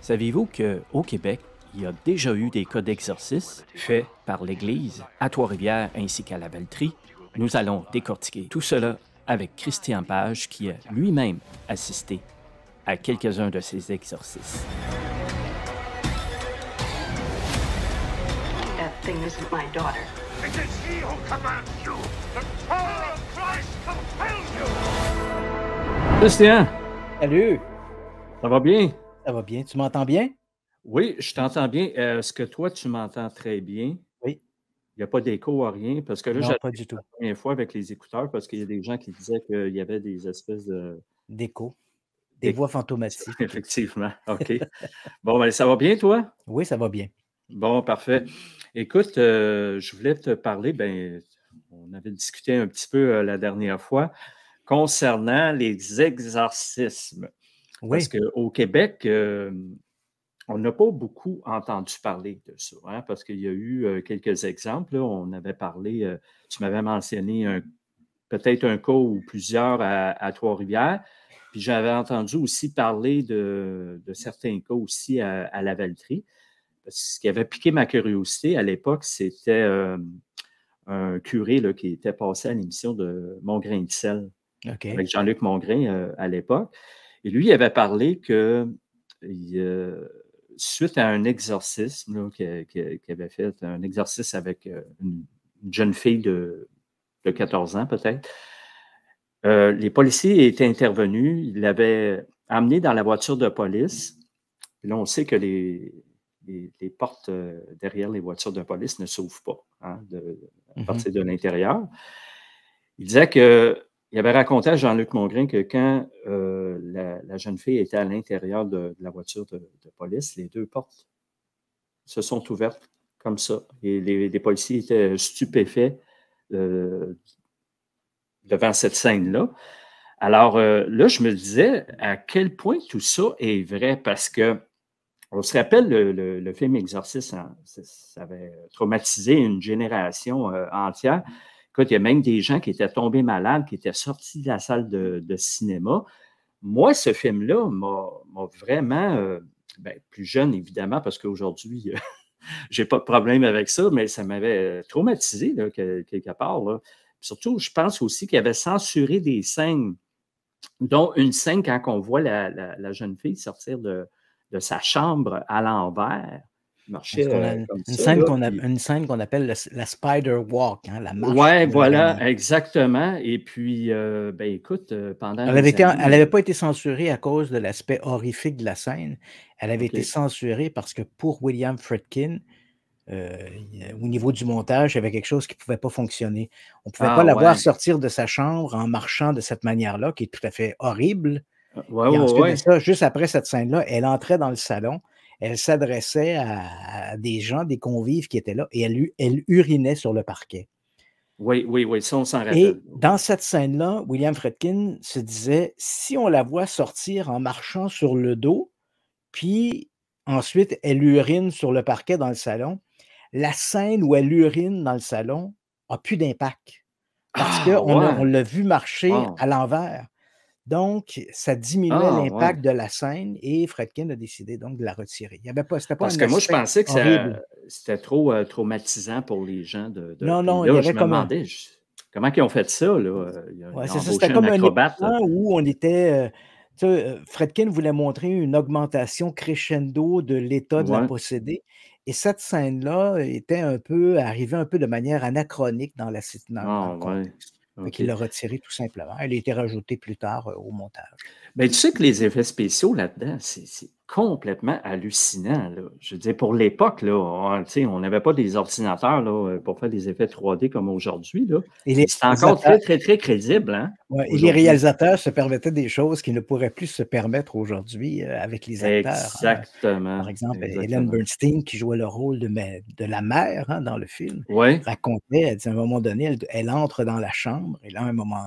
Saviez-vous qu'au Québec, il y a déjà eu des cas d'exorcisme faits par l'Église à Trois-Rivières ainsi qu'à la Valtrie? Nous allons décortiquer tout cela avec Christian Page qui a lui-même assisté à quelques-uns de ces exorcismes. That thing isn't my daughter. It is he who commands you. The power of Christ compels you. Christian, Salut, ça va bien? ça va bien? Tu m'entends bien? Oui, je t'entends bien. Est-ce que toi, tu m'entends très bien? Oui. Il n'y a pas d'écho à rien? Parce que là, Non, j'ai pas du tout. la première fois avec les écouteurs parce qu'il y a des gens qui disaient qu'il y avait des espèces D'écho, des voix fantomatiques. Effectivement, OK. Bon, ben, ça va bien, toi? Oui, ça va bien. Bon, parfait. Écoute, je voulais te parler, ben, on avait discuté un petit peu la dernière fois concernant les exorcismes. Parce Oui, qu'au Québec, on n'a pas beaucoup entendu parler de ça, hein, parce qu'il y a eu quelques exemples. Là. On avait parlé, tu m'avais mentionné peut-être un cas ou plusieurs à Trois-Rivières. Puis j'avais entendu aussi parler de certains cas aussi à la Valtrie. Ce qui avait piqué ma curiosité à l'époque, c'était un curé là, qui était passé à l'émission de Mon grain de sel OK. avec Jean-Luc Mongrain à l'époque. Et lui, il avait parlé que suite à un exorcisme là, qu'il avait fait, un exorcisme avec une jeune fille de 14 ans peut-être, les policiers étaient intervenus, ils l'avaient amené dans la voiture de police. Puis là, on sait que les portes derrière les voitures de police ne s'ouvrent pas hein, à partir de l'intérieur. Il disait qu'il avait raconté à Jean-Luc Mongrain que quand la jeune fille était à l'intérieur de la voiture de police, les deux portes se sont ouvertes comme ça. Et les policiers étaient stupéfaits devant cette scène-là. Alors là, je me disais à quel point tout ça est vrai parce que on se rappelle le film Exorciste, hein, ça avait traumatisé une génération entière. Écoute, il y a même des gens qui étaient tombés malades, qui étaient sortis de la salle de cinéma. Moi, ce film-là m'a vraiment, plus jeune évidemment, parce qu'aujourd'hui, j'ai pas de problème avec ça, mais ça m'avait traumatisé là, quelque part. Là. Surtout, je pense aussi qu'il avait censuré des scènes, dont une scène quand on voit la jeune fille sortir de sa chambre à l'envers, marcher comme ça. Une scène qu'on appelle la Spider Walk, hein, la marche. Oui, voilà, exactement. Et puis, écoute, pendant Elle n'avait pas été censurée à cause de l'aspect horrifique de la scène. Elle avait été censurée parce que pour William Friedkin, au niveau du montage, il y avait quelque chose qui ne pouvait pas fonctionner. On ne pouvait pas la voir sortir de sa chambre en marchant de cette manière-là, qui est tout à fait horrible. Et ensuite de ça, juste après cette scène-là, elle entrait dans le salon, elle s'adressait à des gens, des convives qui étaient là, et elle urinait sur le parquet. Oui, ça on s'en rappelle. Et dans cette scène-là, William Friedkin se disait, si on la voit sortir en marchant sur le dos, puis ensuite elle urine sur le parquet dans le salon, la scène où elle urine dans le salon n'a plus d'impact. Parce qu'on l'a vu marcher à l'envers. Donc, ça diminuait l'impact de la scène et Friedkin a décidé donc de la retirer. Il y avait pas, c'était pas Parce que moi, je pensais que c'était trop traumatisant pour les gens Non, là, il y avait je me demandais comment ils ont fait ça, là? Ils ont c'est ça, embauché c'était comme un acrobate. événement où on était. Friedkin voulait montrer une augmentation crescendo de l'état de la possédée. Et cette scène-là arrivait un peu de manière anachronique dans le contexte. Donc, il l'a retirée tout simplement. Elle a été rajoutée plus tard au montage. Ben, tu sais que les effets spéciaux là-dedans, c'est complètement hallucinant. Là. Je veux dire, pour l'époque, là, on n'avait pas des ordinateurs là, pour faire des effets 3D comme aujourd'hui. C'est encore très, très, très crédible. Hein, et les réalisateurs se permettaient des choses qu'ils ne pourraient plus se permettre aujourd'hui avec les acteurs. Exactement. Hein. Par exemple, Ellen Bernstein, qui jouait le rôle de la mère hein, dans le film, racontait, elle dit, à un moment donné, elle entre dans la chambre et là, à un moment,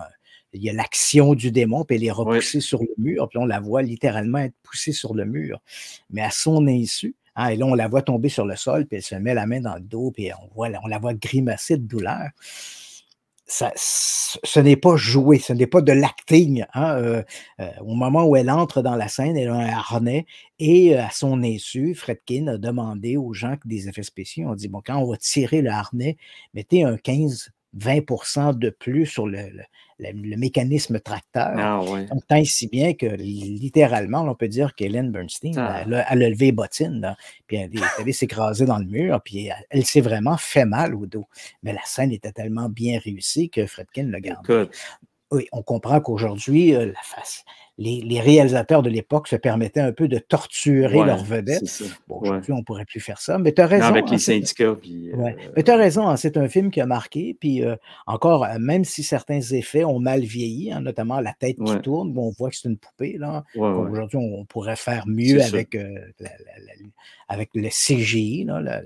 il y a l'action du démon, puis elle est repoussée sur le mur, puis on la voit littéralement être poussée sur le mur, mais à son insu. Hein, et là, on la voit tomber sur le sol, puis elle se met la main dans le dos, puis on la voit grimacer de douleur. ce n'est pas joué, ce n'est pas de l'acting, hein, au moment où elle entre dans la scène, elle a un harnais et à son insu, Friedkin a demandé aux gens des effets spéciaux, on dit: «Bon, quand on va tirer le harnais, mettez un 15-20 de plus sur le mécanisme tracteur». Ah ouais. Donc tant et si bien que littéralement, on peut dire qu'Ellen Bernstein, Ah. elle a levé les bottines, là, puis elle est allée s'écraser dans le mur, puis elle s'est vraiment fait mal au dos. Mais la scène était tellement bien réussie que Friedkin l'a gardée. Écoute, Oui, on comprend qu'aujourd'hui, les réalisateurs de l'époque se permettaient un peu de torturer ouais, leurs vedettes. c'est ça. Bon, Ouais. aujourd'hui, on ne pourrait plus faire ça, mais tu as Non, raison, avec hein, les syndicats, puis ouais, mais tu as raison, hein, c'est un film qui a marqué, puis encore, même si certains effets ont mal vieilli, hein, notamment la tête qui ouais, tourne, où on voit que c'est une poupée, là, ouais, ouais, qu'aujourd'hui on pourrait faire c'est mieux ça. avec, avec le CGI, là,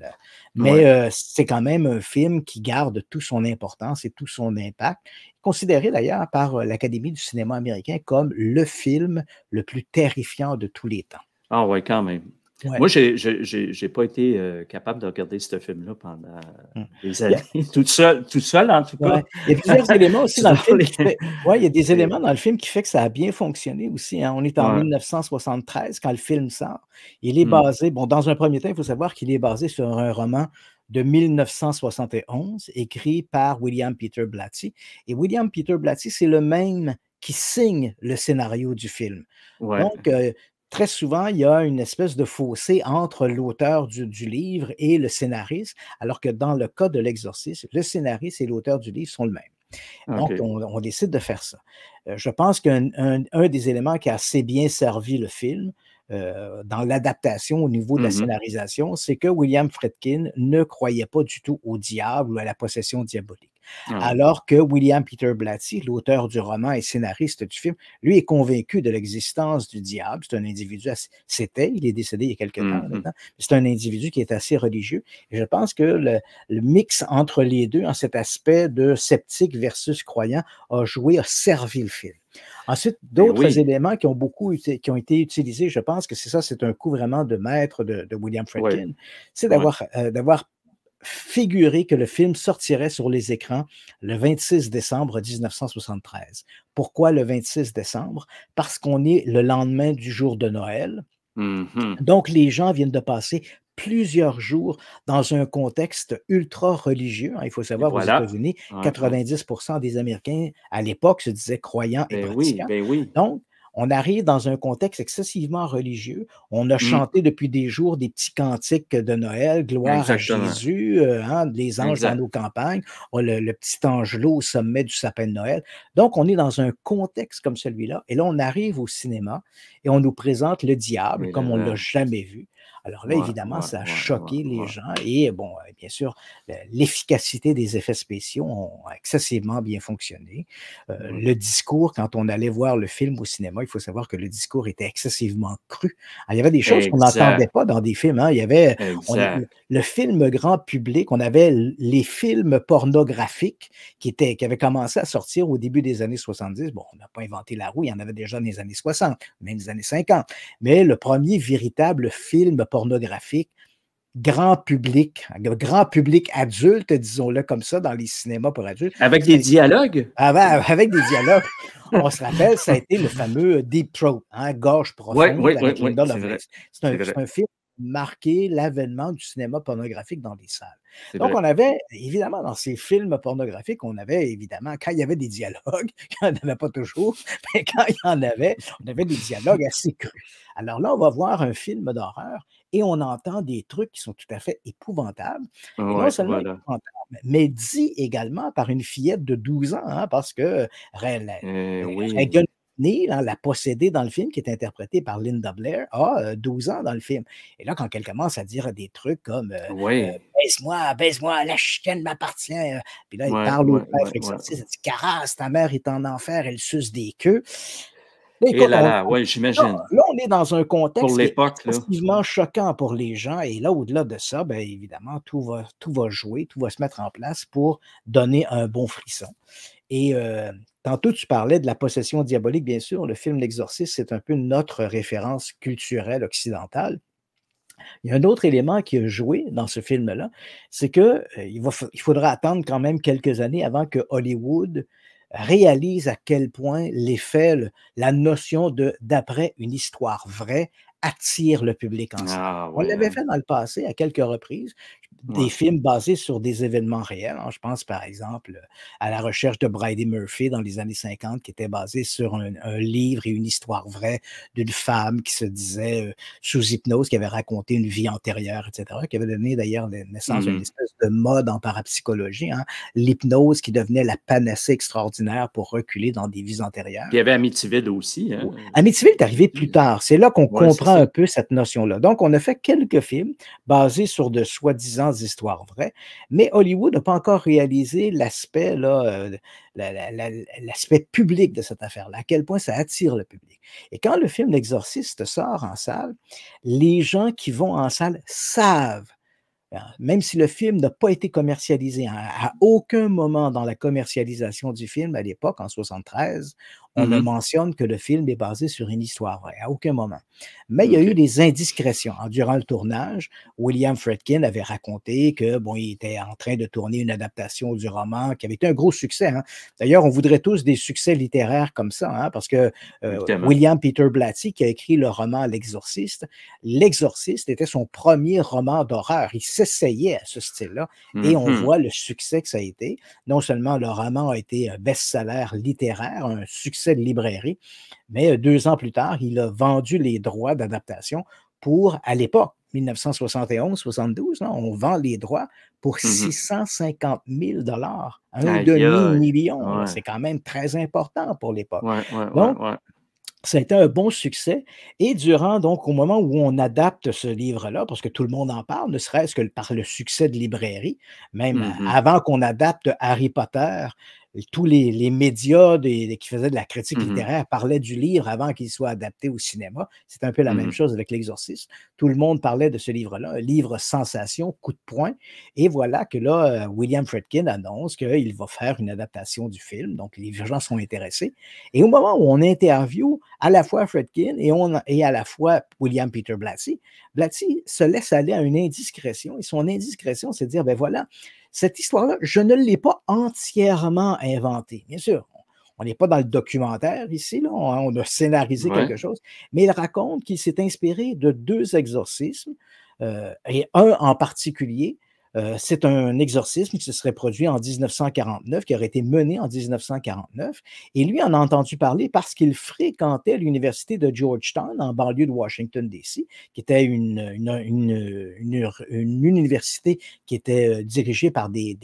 mais Ouais. c'est quand même un film qui garde toute son importance et tout son impact, considéré d'ailleurs par l'Académie du cinéma américain comme le film le plus terrifiant de tous les temps. Ah ouais, quand même. Ouais. Moi, j'ai pas été, capable de regarder ce film-là pendant Mmh. des Il y a années, toute seule en tout cas. Ouais, il y a plusieurs éléments aussi Je dans le dois film les qui fait ouais, il y a des et éléments dans le film qui fait que ça a bien fonctionné aussi, hein. On est en ouais. 1973 quand le film sort. Il est Mmh. basé bon, dans un premier temps, il faut savoir qu'il est basé sur un roman de 1971 écrit par William Peter Blatty et William Peter Blatty, c'est le même qui signe le scénario du film. Ouais. Donc, très souvent, il y a une espèce de fossé entre l'auteur du livre et le scénariste, alors que dans le cas de L'Exorciste, le scénariste et l'auteur du livre sont le même. Donc, OK. on décide de faire ça. Je pense qu'un des éléments qui a assez bien servi le film, dans l'adaptation au niveau de la Mmh mh. scénarisation, c'est que William Friedkin ne croyait pas du tout au diable ou à la possession diabolique. Ah ouais. Alors que William Peter Blatty, l'auteur du roman et scénariste du film, lui est convaincu de l'existence du diable. C'est un individu il est décédé il y a quelque temps Mmh là, mh. maintenant, mais c'est un individu qui est assez religieux et je pense que le mix entre les 2, en cet aspect de sceptique versus croyant, a servi le film. Ensuite, Ben d'autres oui. éléments qui ont été utilisés, je pense que c'est un coup vraiment de maître de William Ouais. Friedkin, c'est Ouais. d'avoir figuré que le film sortirait sur les écrans le 26 décembre 1973. Pourquoi le 26 décembre? Parce qu'on est le lendemain du jour de Noël. Mmh mh. Donc, les gens viennent de passer plusieurs jours dans un contexte ultra religieux, hein. Il faut Et savoir, aux voilà. États-Unis, Ouais, ouais. 90% des Américains, à l'époque, se disaient croyants et Ben oui, pratiquants. ben oui. Donc, on arrive dans un contexte excessivement religieux. On a Mmh. chanté depuis des jours des petits cantiques de Noël, gloire à Exactement. Jésus, hein, les anges dans Exact. nos campagnes, le petit angelot au sommet du sapin de Noël. Donc, on est dans un contexte comme celui-là. Et là, on arrive au cinéma et on nous présente le diable Et comme on ne l'a là jamais vu. Alors là, ouais, évidemment, ouais, ça a ouais, ouais, choqué les ouais. gens et bon, bien sûr, l'efficacité des effets spéciaux ont excessivement bien fonctionné. Ouais. Le discours, quand on allait voir le film au cinéma, il faut savoir que le discours était excessivement cru. Alors, il y avait des choses qu'on n'entendait Exact, pas dans des films, hein. Il y avait exact. le film grand public, on avait les films pornographiques qui avaient commencé à sortir au début des années 70. Bon, on n'a pas inventé la roue, il y en avait déjà dans les années 60, même des années 50. Mais le premier véritable film pornographique grand public adulte, disons-le comme ça, dans les cinémas pour adultes, Avec ça des a dialogues? avec des dialogues. On se rappelle, ça a été le fameux Deep Throat, hein, Gorge Ouais, profonde ouais, ouais, avec ouais, Linda c'est vrai, Lovelace. c'est C'est vrai, un film qui a marqué l'avènement du cinéma pornographique dans les salles. c'est Donc, vrai. on avait évidemment dans ces films pornographiques, on avait évidemment, quand il y avait des dialogues, il n'y en avait pas toujours, mais quand il y en avait, on avait des dialogues assez crus. Alors là, on va voir un film d'horreur et on entend des trucs qui sont tout à fait épouvantables et non Ouais, seulement voilà. épouvantables, mais dit également par une fillette de 12 ans, hein, parce que Oui. Regan Neal, hein, la possédée dans le film, qui est interprétée par Linda Blair, a 12 ans dans le film. Et là, quand elle commence à dire des trucs comme Oui. baise-moi, baise-moi, la chienne m'appartient. Puis là, elle Ouais, parle au ouais, père ouais, ouais. exorciste, elle dit: Caresse, ta mère est en enfer, elle suce des queues. Là, Et écoute, là là, ouais, là, j'imagine. là, on est dans un Pour contexte qui est l'époque, là. excessivement choquant pour les gens. Et là, au-delà de ça, bien évidemment, tout va jouer, tout va se mettre en place pour donner un bon frisson. Et tantôt, tu parlais de la possession diabolique, bien sûr. Le film L'Exorciste, c'est un peu notre référence culturelle occidentale. Il y a un autre élément qui a joué dans ce film-là, c'est que, il faudra attendre quand même quelques années avant que Hollywood réalise à quel point l'effet, la notion d'après une histoire vraie attire le public en salle. Ah On ouais, l'avait hein? fait dans le passé à quelques reprises, des Ouais. films basés sur des événements réels, hein. Je pense par exemple, à La recherche de Bridey Murphy dans les années 50 qui était basé sur un livre et une histoire vraie d'une femme qui se disait, sous hypnose, qui avait raconté une vie antérieure et cetera, qui avait donné d'ailleurs naissance à une Mmh. espèce de mode en parapsychologie, hein. L'hypnose qui devenait la panacée extraordinaire pour reculer dans des vies Puis il y antérieures. avait Amityville aussi, hein? Amityville est arrivé plus tard. C'est là qu'on Ouais, c'est comprend ça. un peu cette notion-là. Donc, on a fait quelques films basés sur de soi-disant histoires vraies, mais Hollywood n'a pas encore réalisé l'aspect là, l'aspect public de cette affaire-là, à quel point ça attire le public. Et quand le film L'Exorciste sort en salle, les gens qui vont en salle savent, même si le film n'a pas été commercialisé, hein, à aucun moment dans la commercialisation du film à l'époque, en 73, on ne Mmh. mentionne que le film est basé sur une histoire vraie, à aucun moment. Mais il y a eu OK. des indiscrétions, hein. Durant le tournage, William Friedkin avait raconté que, bon, il était en train de tourner une adaptation du roman qui avait été un gros succès, hein. D'ailleurs, on voudrait tous des succès littéraires comme ça, hein, parce que Évidemment. William Peter Blatty, qui a écrit le roman L'Exorciste était son premier roman d'horreur. Il s'essayait à ce style-là et on Mmh. voit le succès que ça a été. Non seulement le roman a été un best-seller littéraire, un succès de librairie, mais 2 ans plus tard, il a vendu les droits d'adaptation pour, à l'époque, 1971-72, là, on vend les droits pour Mmh. 650 000 $, Aïe aïe! 1,5 million, là. Ouais. C'est quand même très important pour l'époque. Ouais, ouais, ouais, Donc, ouais. ça a été un bon succès et durant donc au moment où on adapte ce livre-là, parce que tout le monde en parle, ne serait-ce que par le succès de librairie, même Mmh. avant qu'on adapte Harry Potter, tous les médias qui faisaient de la critique Mmh. littéraire parlaient du livre avant qu'il soit adapté au cinéma. C'est un peu la même Mmh. chose avec L'Exorciste. Tout le monde parlait de ce livre-là, un livre sensation, coup de poing. Et voilà que là, William Friedkin annonce qu'il va faire une adaptation du film. Donc, les gens sont intéressés. Et au moment où on interviewe à la fois Friedkin et à la fois William Peter Blatty, Blatty se laisse aller à une indiscrétion. Et son indiscrétion, c'est de dire, ben voilà, cette histoire-là, je ne l'ai pas entièrement inventée. Bien sûr, on n'est pas dans le documentaire ici, là, on a scénarisé Ouais. quelque chose, mais il raconte qu'il s'est inspiré de 2 exorcismes, et un en particulier, c'est un exorcisme qui se serait produit en 1949, qui aurait été mené en 1949 et lui en a entendu parler parce qu'il fréquentait l'université de Georgetown, en banlieue de Washington, D.C., qui était une université qui était, dirigée par des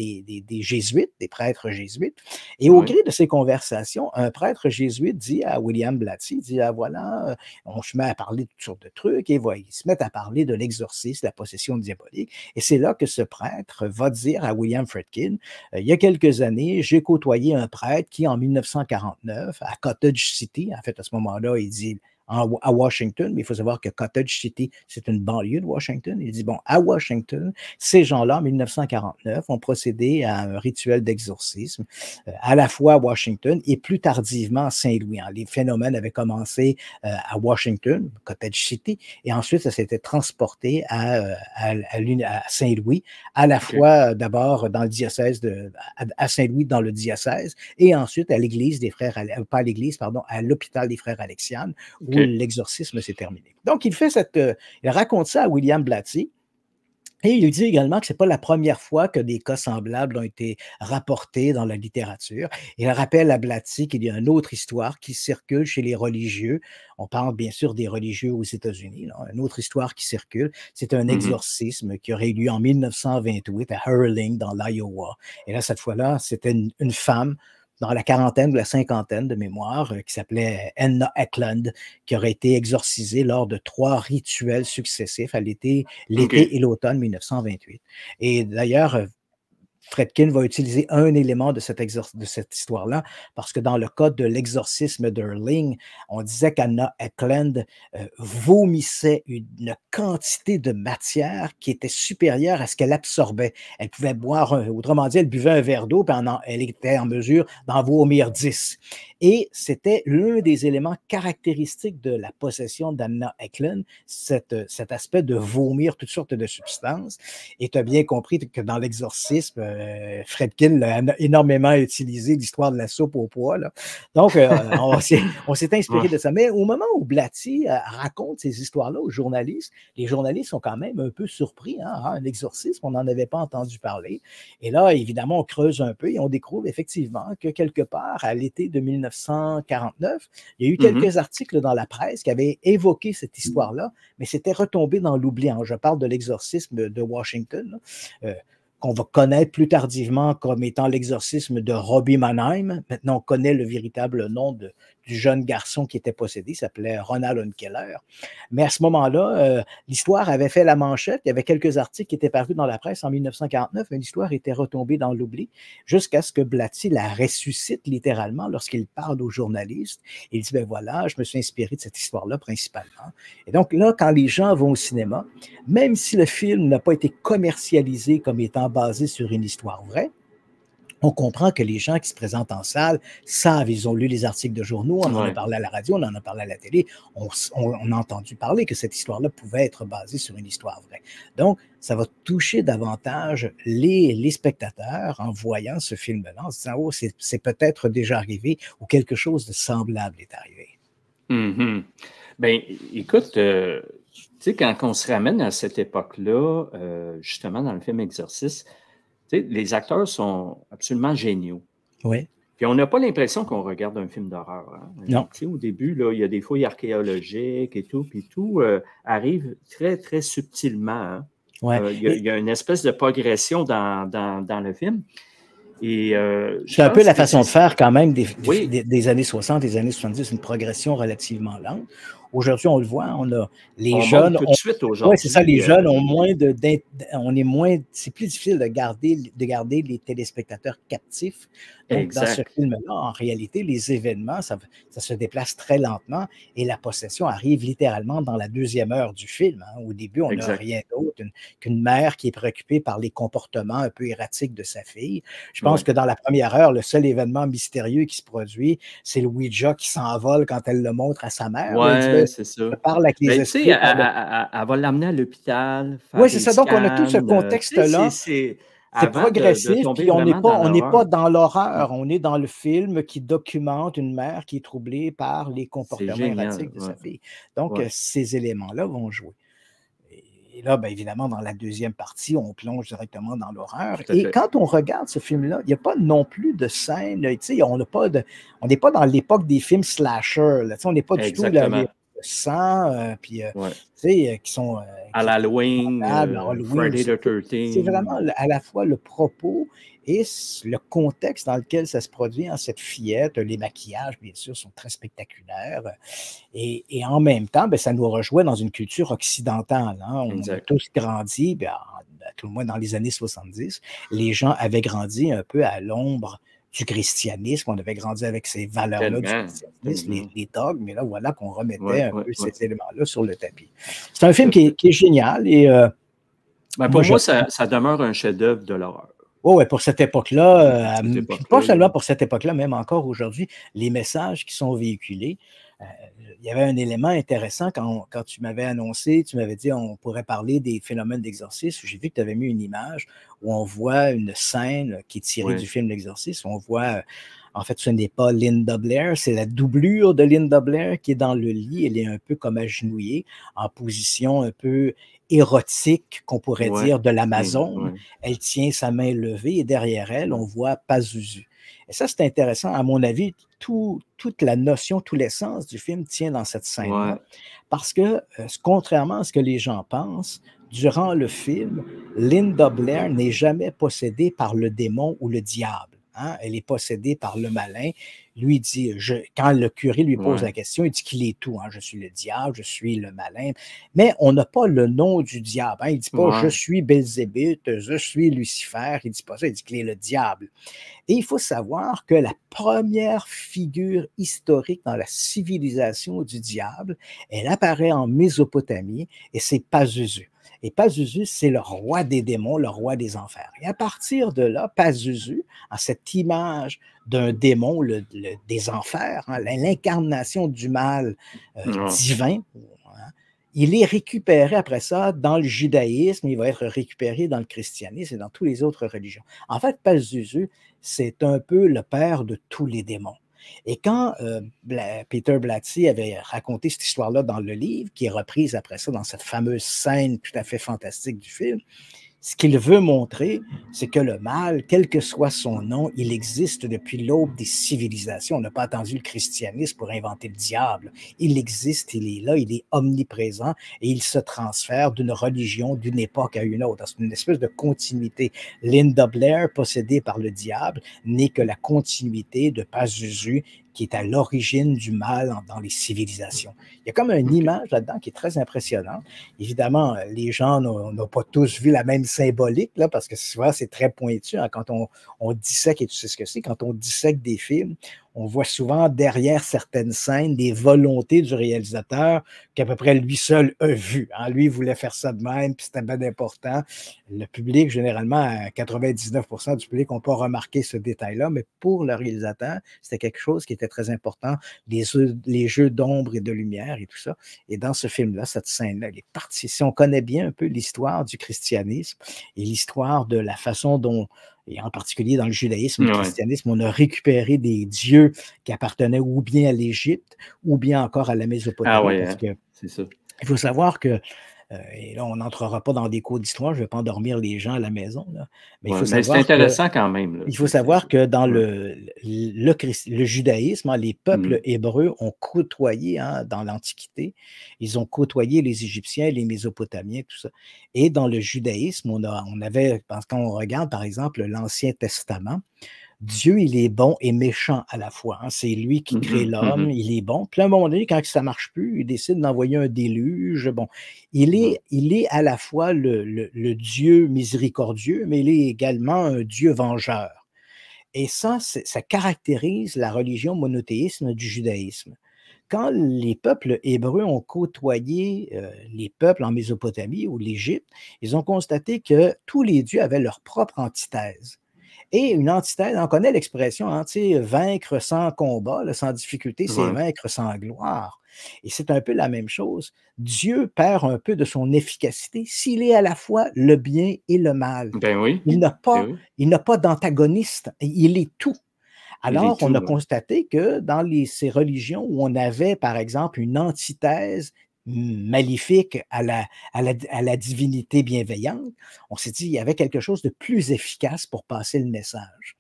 jésuites, des prêtres jésuites et au Oui. gré de ces conversations, un prêtre jésuite dit à William Blatty, il dit: «Ah voilà, on se met à parler de toutes sortes de trucs» et voilà, ils se mettent à parler de l'exorcisme, la possession diabolique et c'est là que ce prêtre va dire à William Friedkin, il y a quelques années, j'ai côtoyé un prêtre qui, en 1949, à Cottage City, en fait, à ce moment-là, il dit à Washington, mais il faut savoir que Cottage City, c'est une banlieue de Washington. Il dit, bon, à Washington, ces gens-là, en 1949, ont procédé à un rituel d'exorcisme, à la fois à Washington et plus tardivement à Saint-Louis, hein. Les phénomènes avaient commencé à Washington, Cottage City, et ensuite, ça s'était transporté à Saint-Louis, à la OK. fois d'abord dans le diocèse à Saint-Louis dans le diocèse et ensuite à l'église des frères, pas à l'église, pardon, à l'hôpital des frères Alexiane où OK. l'exorcisme s'est terminé. Donc il raconte ça à William Blatty. Et il dit également que ce n'est pas la première fois que des cas semblables ont été rapportés dans la littérature. Il rappelle à Blatty qu'il y a une autre histoire qui circule chez les religieux. On parle bien sûr des religieux aux États-Unis, là. Une autre histoire qui circule, c'est un Mmh. exorcisme qui aurait eu lieu en 1928 à Hurling, dans l'Iowa. Et là, cette fois-là, c'était une femme dans la quarantaine ou la cinquantaine de mémoire, qui s'appelait Anna Eklund, qui aurait été exorcisée lors de 3 rituels successifs à l'été OK. et l'automne 1928. Et d'ailleurs, Friedkin va utiliser un élément de de cette histoire-là, parce que dans le cas de l'exorcisme d'Hurling, on disait qu'Anna Eklund vomissait une quantité de matière qui était supérieure à ce qu'elle absorbait. Elle pouvait boire, autrement dit, elle buvait un verre d'eau, puis elle était en mesure d'en vomir 10. Et c'était l'un des éléments caractéristiques de la possession d'Anna Eklund, cet aspect de vomir toutes sortes de substances. Et tu as bien compris que dans l'exorcisme, Friedkin l'a énormément utilisé, l'histoire de la soupe au pois. Là. Donc, on s'est inspiré de ça. Mais au moment où Blatty raconte ces histoires-là aux journalistes, les journalistes sont quand même un peu surpris. Hein? Un exorcisme, on n'en avait pas entendu parler. Et là, évidemment, on creuse un peu et on découvre effectivement que quelque part, à l'été de 1949, il y a eu quelques articles dans la presse qui avaient évoqué cette histoire-là, mais c'était retombé dans l'oubli. Je parle de l'exorcisme de Washington, qu'on va connaître plus tardivement comme étant l'exorcisme de Robbie Mannheim. Maintenant, on connaît le véritable nom du jeune garçon qui était possédé, il s'appelait Ronald Unkeler. Mais à ce moment-là, l'histoire avait fait la manchette, il y avait quelques articles qui étaient parus dans la presse en 1949, mais l'histoire était retombée dans l'oubli jusqu'à ce que Blatty la ressuscite littéralement lorsqu'il parle aux journalistes. Il dit, ben voilà, je me suis inspiré de cette histoire-là principalement. Et donc là, quand les gens vont au cinéma, même si le film n'a pas été commercialisé comme étant basé sur une histoire vraie, on comprend que les gens qui se présentent en salle savent, ils ont lu les articles de journaux, on en a parlé à la radio, on en a parlé à la télé, on a entendu parler que cette histoire-là pouvait être basée sur une histoire vraie. Donc, ça va toucher davantage les spectateurs en voyant ce film-là, en se disant, oh, c'est peut-être déjà arrivé ou quelque chose de semblable est arrivé. Mm-hmm. Bien, écoute, tu sais, quand on se ramène à cette époque-là, justement dans le film Exorciste, les acteurs sont absolument géniaux. Oui. Puis on n'a pas l'impression qu'on regarde un film d'horreur. Hein? Non. Au début, là, il y a des fouilles archéologiques et tout, puis tout arrive très, très subtilement. Hein? Ouais. Il y a une espèce de progression dans le film. Et, c'est un peu la façon de faire quand même des années 60, des années 70, une progression relativement lente. Aujourd'hui, on le voit, on a les jeunes. Tout de suite aujourd'hui. Oui, c'est ça, les jeunes ont moins c'est plus difficile de garder les téléspectateurs captifs. Donc, dans ce film-là, en réalité, les événements, ça se déplace très lentement et la possession arrive littéralement dans la deuxième heure du film. Hein. Au début, on n'a rien d'autre qu'une mère qui est préoccupée par les comportements un peu erratiques de sa fille. Je pense que dans la première heure, le seul événement mystérieux qui se produit, c'est le Ouija qui s'envole quand elle le montre à sa mère. Ouais, c'est ça. Elle parle avec les esprits. Elle va l'amener à l'hôpital. Oui, c'est ça. Donc, on a tout ce contexte-là. C'est progressif, puis on n'est pas dans l'horreur, on est dans le film qui documente une mère qui est troublée par les comportements erratiques de sa fille. Donc, ces éléments-là vont jouer. Et là, bien évidemment, dans la deuxième partie, on plonge directement dans l'horreur. Et quand on regarde ce film-là, il n'y a pas non plus de scène, on n'est pas dans l'époque des films slasher, là, on n'est pas du tout là, sang, puis qui sont à l'Halloween, Friday the 13th. C'est vraiment à la fois le propos et le contexte dans lequel ça se produit. Cette fillette, les maquillages, bien sûr, sont très spectaculaires. Et en même temps, ça nous rejoint dans une culture occidentale. Hein. On a tous grandi, à tout le moins dans les années 70, les gens avaient grandi un peu à l'ombre du christianisme, on avait grandi avec ces valeurs-là du christianisme, les dogmes, mais là, voilà qu'on remettait un peu ces éléments-là sur le tapis. C'est un film qui est génial. Et, pour moi, ça demeure un chef-d'œuvre de l'horreur. Oui, pour cette époque-là, pas seulement pour cette époque-là, même encore aujourd'hui, les messages qui sont véhiculés. Il y avait un élément intéressant quand tu m'avais annoncé, tu m'avais dit on pourrait parler des phénomènes d'exorcisme. J'ai vu que tu avais mis une image où on voit une scène qui est tirée du film L'Exorcisme. On voit, en fait, ce n'est pas Linda Blair, c'est la doublure de Linda Blair qui est dans le lit. Elle est un peu comme agenouillée, en position un peu érotique, qu'on pourrait dire, de l'Amazone. Elle tient sa main levée et derrière elle, on voit Pazuzu. Et ça, c'est intéressant. À mon avis, toute la notion, tout l'essence du film tient dans cette scène-là. Parce que, contrairement à ce que les gens pensent, durant le film, Linda Blair n'est jamais possédée par le démon ou le diable. Hein? Elle est possédée par le malin. Lui dit, quand le curé lui pose la question, il dit qu'il est tout. Hein? Je suis le diable, je suis le malin. Mais on n'a pas le nom du diable. Hein? Il ne dit pas je suis Belzébuth, je suis Lucifer. Il ne dit pas ça, il dit qu'il est le diable. Et il faut savoir que la première figure historique dans la civilisation du diable, elle apparaît en Mésopotamie et c'est Pazuzu. Et Pazuzu, c'est le roi des démons, le roi des enfers. Et à partir de là, Pazuzu, à cette image d'un démon des enfers, hein, l'incarnation du mal divin, hein, il est récupéré après ça dans le judaïsme, il va être récupéré dans le christianisme et dans toutes les autres religions. En fait, Pazuzu, c'est un peu le père de tous les démons. Et quand Peter Blatty avait raconté cette histoire-là dans le livre, qui est reprise après ça dans cette fameuse scène tout à fait fantastique du film, ce qu'il veut montrer, c'est que le mal, quel que soit son nom, il existe depuis l'aube des civilisations. On n'a pas attendu le christianisme pour inventer le diable. Il existe, il est là, il est omniprésent et il se transfère d'une religion, d'une époque à une autre. C'est une espèce de continuité. Linda Blair, possédée par le diable, n'est que la continuité de Pazuzu, qui est à l'origine du mal dans les civilisations. Il y a comme une image là-dedans qui est très impressionnante. Évidemment, les gens n'ont pas tous vu la même symbolique, là, parce que souvent, c'est très pointu. Hein, quand on dissèque, et tu sais ce que c'est, quand on dissèque des films, on voit souvent derrière certaines scènes des volontés du réalisateur qu'à peu près lui seul a vu. Hein. Lui, il voulait faire ça de même, puis c'était bien important. Le public, généralement, 99% du public n'ont pas remarqué ce détail-là, mais pour le réalisateur, c'était quelque chose qui était très important, les jeux d'ombre et de lumière et tout ça. Et dans ce film-là, cette scène-là, elle est partie. Si on connaît bien un peu l'histoire du christianisme et l'histoire de la façon dont, et en particulier dans le judaïsme et le christianisme, on a récupéré des dieux qui appartenaient ou bien à l'Égypte ou bien encore à la Mésopotamie. Ah ouais, parce que c'est ça. Il faut savoir que, et là, on n'entrera pas dans des cours d'histoire, je ne vais pas endormir les gens à la maison, là, mais il faut savoir c'est intéressant quand même. Là, il faut savoir que dans le judaïsme, hein, les peuples hébreux ont côtoyé, hein, dans l'Antiquité, ils ont côtoyé les Égyptiens, les Mésopotamiens, tout ça. Et dans le judaïsme, on avait, quand on regarde par exemple l'Ancien Testament, Dieu, il est bon et méchant à la fois. Hein. C'est lui qui crée l'homme, il est bon. Puis à un moment donné, quand ça ne marche plus, il décide d'envoyer un déluge. Bon, il est à la fois le Dieu miséricordieux, mais il est également un Dieu vengeur. Et ça caractérise la religion monothéiste du judaïsme. Quand les peuples hébreux ont côtoyé les peuples en Mésopotamie ou l'Égypte, ils ont constaté que tous les dieux avaient leur propre antithèse. Et une antithèse, on connaît l'expression, hein, vaincre sans combat, là, sans difficulté, c'est vaincre sans gloire. Et c'est un peu la même chose. Dieu perd un peu de son efficacité s'il est à la fois le bien et le mal. Ben oui. Il n'a pas d'antagoniste, il est tout. Alors, on a constaté que dans ces religions où on avait, par exemple, une antithèse maléfique à la divinité bienveillante, on s'est dit qu'il y avait quelque chose de plus efficace pour passer le message.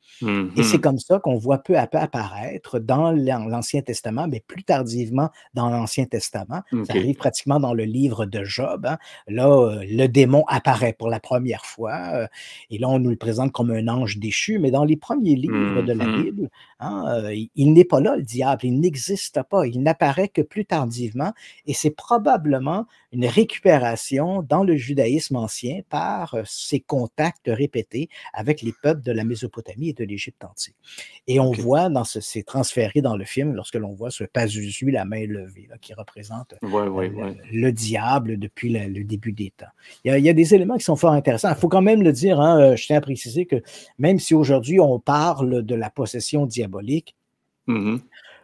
Et c'est comme ça qu'on voit peu à peu apparaître dans l'Ancien Testament, mais plus tardivement dans l'Ancien Testament. Ça arrive pratiquement dans le livre de Job. Hein. Là, le démon apparaît pour la première fois. Et là, on nous le présente comme un ange déchu. Mais dans les premiers livres de la Bible, hein, il n'est pas là, le diable. Il n'existe pas. Il n'apparaît que plus tardivement. Et c'est probablement une récupération dans le judaïsme ancien par ces contacts répétés avec les peuples de la Mésopotamie et de l'Égypte antique. Et on voit, c'est transféré dans le film, lorsque l'on voit ce Pazuzu, la main levée, là, qui représente le diable depuis le début des temps. Il y a des éléments qui sont fort intéressants. Il faut quand même le dire, hein, je tiens à préciser que même si aujourd'hui on parle de la possession diabolique,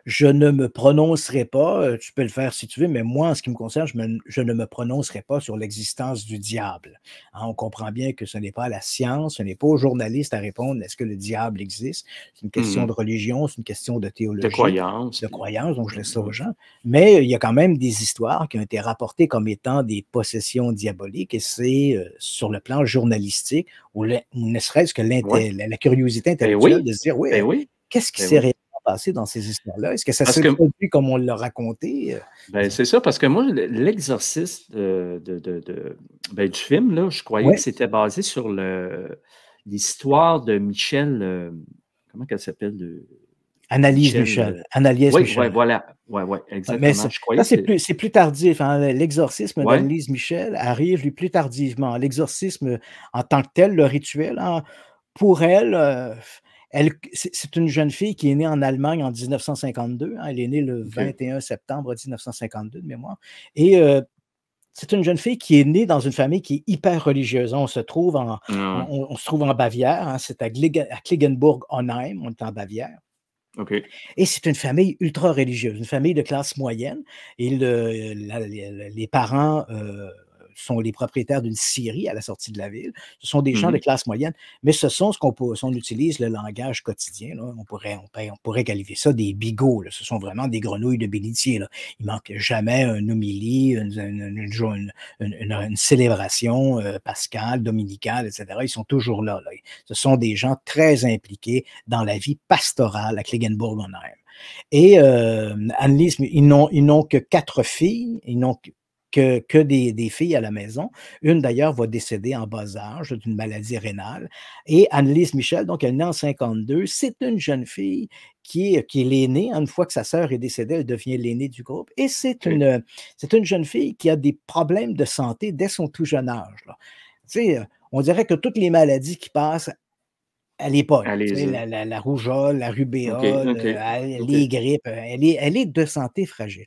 je ne me prononcerai pas, tu peux le faire si tu veux, mais moi, en ce qui me concerne, je ne me prononcerai pas sur l'existence du diable. Hein, on comprend bien que ce n'est pas la science, ce n'est pas aux journalistes à répondre est-ce que le diable existe. C'est une question de religion, c'est une question de théologie. De croyance, donc je laisse ça aux gens. Mais il y a quand même des histoires qui ont été rapportées comme étant des possessions diaboliques, et c'est sur le plan journalistique, ou ne serait-ce que la curiosité intellectuelle de se dire qu'est-ce qui s'est réellement passé dans ces histoires-là? Est-ce que ça s'est produit comme on l'a raconté? C'est ça, parce que moi, l'exorciste du film, là, je croyais que c'était basé sur l'histoire de Michel, comment qu'elle s'appelle? Anneliese Michel. Anneliese Michel. Oui, voilà. Oui, exactement. Mais c'est plus tardif. Hein. L'exorcisme d'Anneliese Michel arrive lui plus tardivement. L'exorcisme en tant que tel, le rituel, hein, pour elle, c'est une jeune fille qui est née en Allemagne en 1952. Hein, elle est née le 21 septembre 1952 de mémoire. Et C'est une jeune fille qui est née dans une famille qui est hyper religieuse. On se trouve Ah ouais. on se trouve en Bavière, hein, c'est à Klingenburg-Onheim, on est en Bavière. OK. Et c'est une famille ultra religieuse, une famille de classe moyenne. Et les parents sont les propriétaires d'une scierie à la sortie de la ville. Ce sont des gens de Mhm. classe moyenne, mais ce sont si on utilise le langage quotidien, là, on pourrait qualifier ça des bigots. Là. Ce sont vraiment des grenouilles de bénitier. Là. Il ne manque jamais un homélie, une célébration pascale, dominicale, etc. Ils sont toujours là, là. Ce sont des gens très impliqués dans la vie pastorale à Klingenburg-on-Heim. Et Annelies, ils n'ont que 4 filles, ils n'ont que des filles à la maison. Une d'ailleurs va décéder en bas âge d'une maladie rénale. Et Annelies Michel, donc elle est née en 52, c'est une jeune fille qui est l'aînée. Une fois que sa sœur est décédée, elle devient l'aînée du groupe. Et c'est OK. une jeune fille qui a des problèmes de santé dès son tout jeune âge. Là. Tu sais, on dirait que toutes les maladies qui passent, elle les pogne. Tu sais, Allez-y. la rougeole, la OK, rubéole, OK, les OK. grippes, elle est de santé fragile.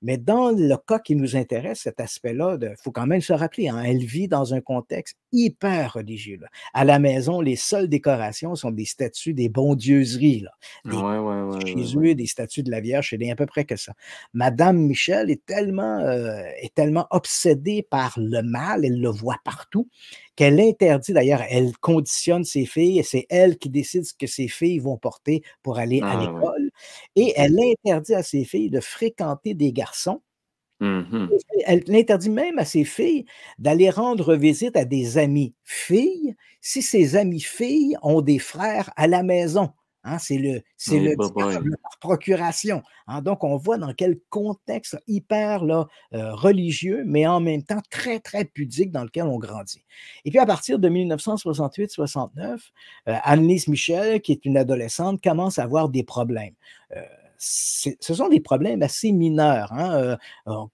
Mais dans le cas qui nous intéresse, cet aspect-là, il faut quand même se rappeler, hein, elle vit dans un contexte hyper religieux. Là. À la maison, les seules décorations sont des statues des bondieuseries, là, des Ouais, ouais, ouais, ouais, chez ouais. eux, des statues de la Vierge, c'est à peu près que ça. Madame Michel est tellement obsédée par le mal, elle le voit partout, qu'elle interdit, d'ailleurs, elle conditionne ses filles, et c'est elle qui décide ce que ses filles vont porter pour aller à Ah ouais. l'école, et OK. elle interdit à ses filles de fréquenter des garçons. Mhm. Elle interdit même à ses filles d'aller rendre visite à des amies filles si ces amies filles ont des frères à la maison. Hein, c'est Eh le bah boy. diable par procuration. Hein, donc, on voit dans quel contexte hyper là, religieux, mais en même temps très, très pudique dans lequel on grandit. Et puis, à partir de 1968-69, Annelies Michel, qui est une adolescente, commence à avoir des problèmes. Euh, Ce sont des problèmes assez mineurs, hein,